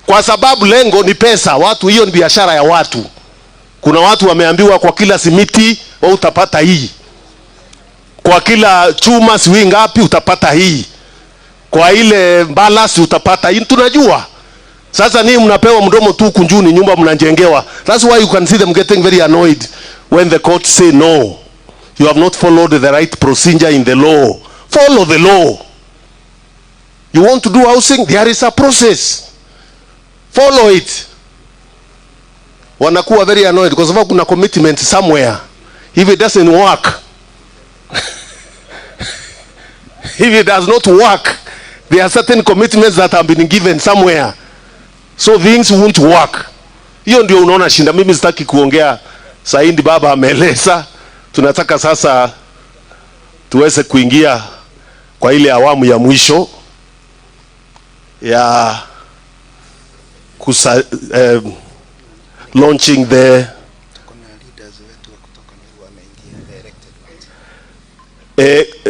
Speaker 1: Kwa sababu lengo ni pesa, watu, hiyo ni biashara ya watu. Kuna watu wameambiwa kwa kila simiti utapata hii, kwa kila chuma siwi ngapi utapata hii, kwa ile balasi utapata hii. Tunajua sasa ni mnapewa mdomo tu kunjuni, nyumba mnajengewa. That's why you can see them getting very annoyed when the court say no, you have not followed the right procedure in the law. Follow the law. You want to do housing, there is a process, follow it. Wanakuwa very annoyed because of kuna commitment somewhere. If it doesn't work if it does not work, there are certain commitments that have been given somewhere, so things won't work. Hiyo ndio unaona shinda. Mimi sitaki kuongea saindi, baba ameeleza. Tunataka sasa tuweze kuingia kwa ile awamu ya mwisho ya launching the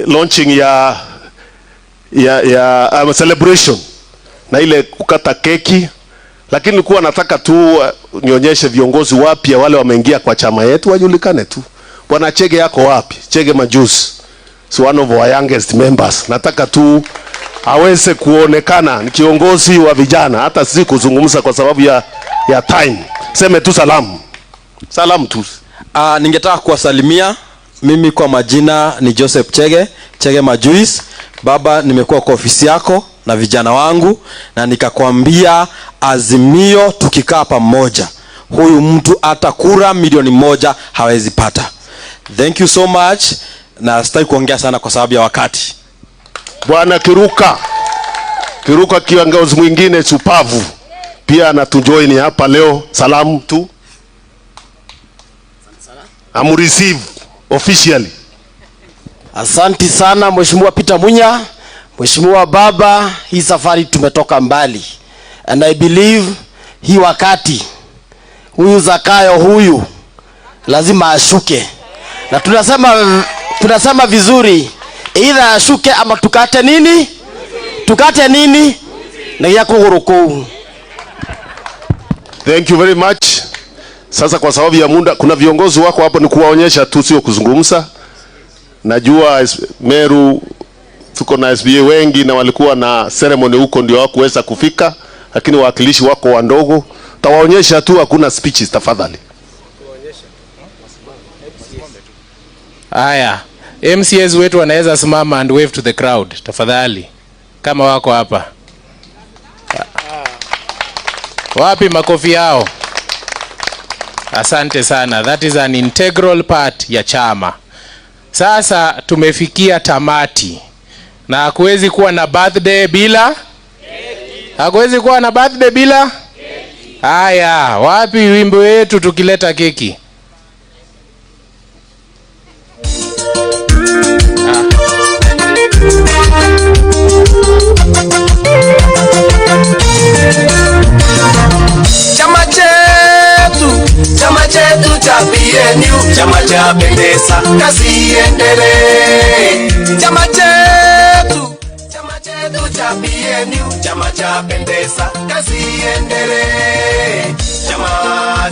Speaker 1: launching ya celebration na ile kukata keki. Lakini nilikuwa nataka tu nionyeshe viongozi wapya wale wameingia kwa chama yetu wajulikane tu. Bwana Chege yako wapi? Chege Majusi, so one of our youngest members. Nataka tu aweze kuonekana ni kiongozi wa vijana, hata sisi kuzungumza kwa sababu ya time. Seme tu salamu tu.
Speaker 9: Ningetaka kuwasalimia. Mimi kwa majina ni Joseph Chege Majusi. Baba, nimekuwa kwa ofisi yako na vijana wangu na nikakwambia Azimio tukikaa pamoja, huyu mtu hata kura milioni 1 hawezi pata. Thank you so much, na sitaki kuongea sana kwa sababu ya wakati.
Speaker 1: Bwana Kiruka kiongozi mwingine supavu pia anatujoin hapa leo. Salamu tu. Receive officially.
Speaker 10: Asante sana Mheshimiwa Peter Munya, Mheshimiwa Baba, hii safari tumetoka mbali. And I believe hii wakati huyu Zakayo huyu lazima ashuke. Na tunasema vizuri, either ashuke ama tukate nini? Tukate nini? Na ya kuguruku.
Speaker 1: Thank you very much. Sasa kwa sababu ya muda, kuna viongozi wako hapo, ni kuwaonyesha tu, sio kuzungumza. Najua Meru tuko na SBA wengi na walikuwa na ceremony huko ndio hawakuweza kufika, lakini wawakilishi wako wandogo. Tawaonyesha tu, hakuna speeches tafadhali.
Speaker 2: Haya, MCAs wetu wanaweza simama and wave to the crowd tafadhali kama wako hapa. Wapi makofi yao? Asante sana. That is an integral part ya chama. Sasa tumefikia tamati. Na hakuwezi kuwa na birthday bila keki. Hakuwezi kuwa na birthday bila keki. Haya, wapi wimbo wetu tukileta keki?
Speaker 4: Chama chetu cha PNU, chama cha pendeza, kazi iendelee. Chama chetu cha PNU, chama cha pendeza, kazi iendelee. Chama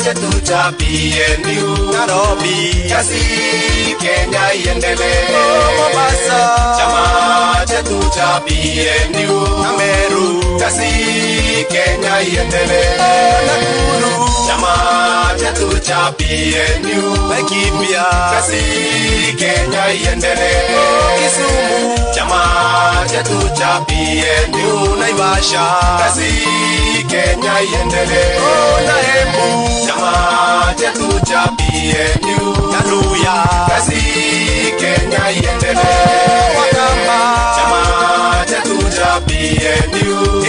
Speaker 4: chetu cha PNU, Nairobi, kazi Kenya iendelee. Mombasa, chama chetu cha PNU, Meru, kazi Kenya iendelee. Nakuru, chama chetu cha PNU, Laikipia, kazi Kenya iendelee. Kisumu, chama chetu cha PNU, Naivasha, kazi Kenya iendelee. Embu, chama chetu cha PNU, Karua, kazi Kenya iendelee. Wakamba, chama chetu cha PNU,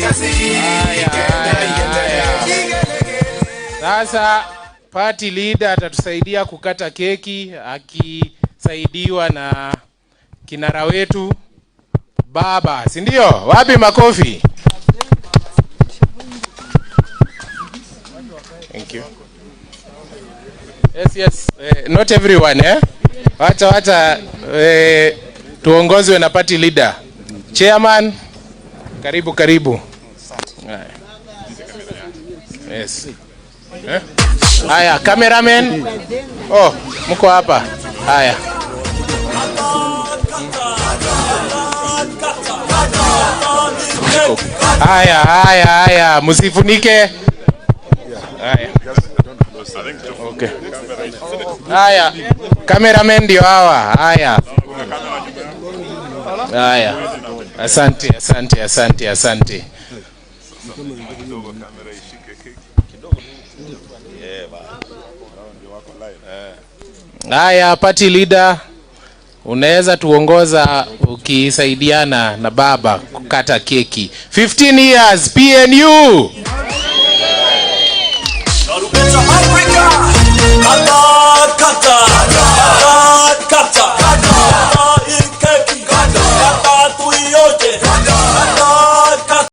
Speaker 4: kazi Kenya iendelee.
Speaker 2: Sasa party leader atatusaidia kukata keki akisaidiwa na kinara wetu Baba, si ndio? Wapi makofi? Thank you. Yes. Not everyone, Wacha tuongozwe na party leader. Chairman, karibu. Yes. Haya, cameraman. Oh, mko hapa. Haya. Haya, msifunike. Haya. Okay. Haya, cameraman ndio hawa. Haya. Asante. Haya, party leader, unaweza tuongoza ukisaidiana na Baba kukata keki. 15 years PNU. Kata.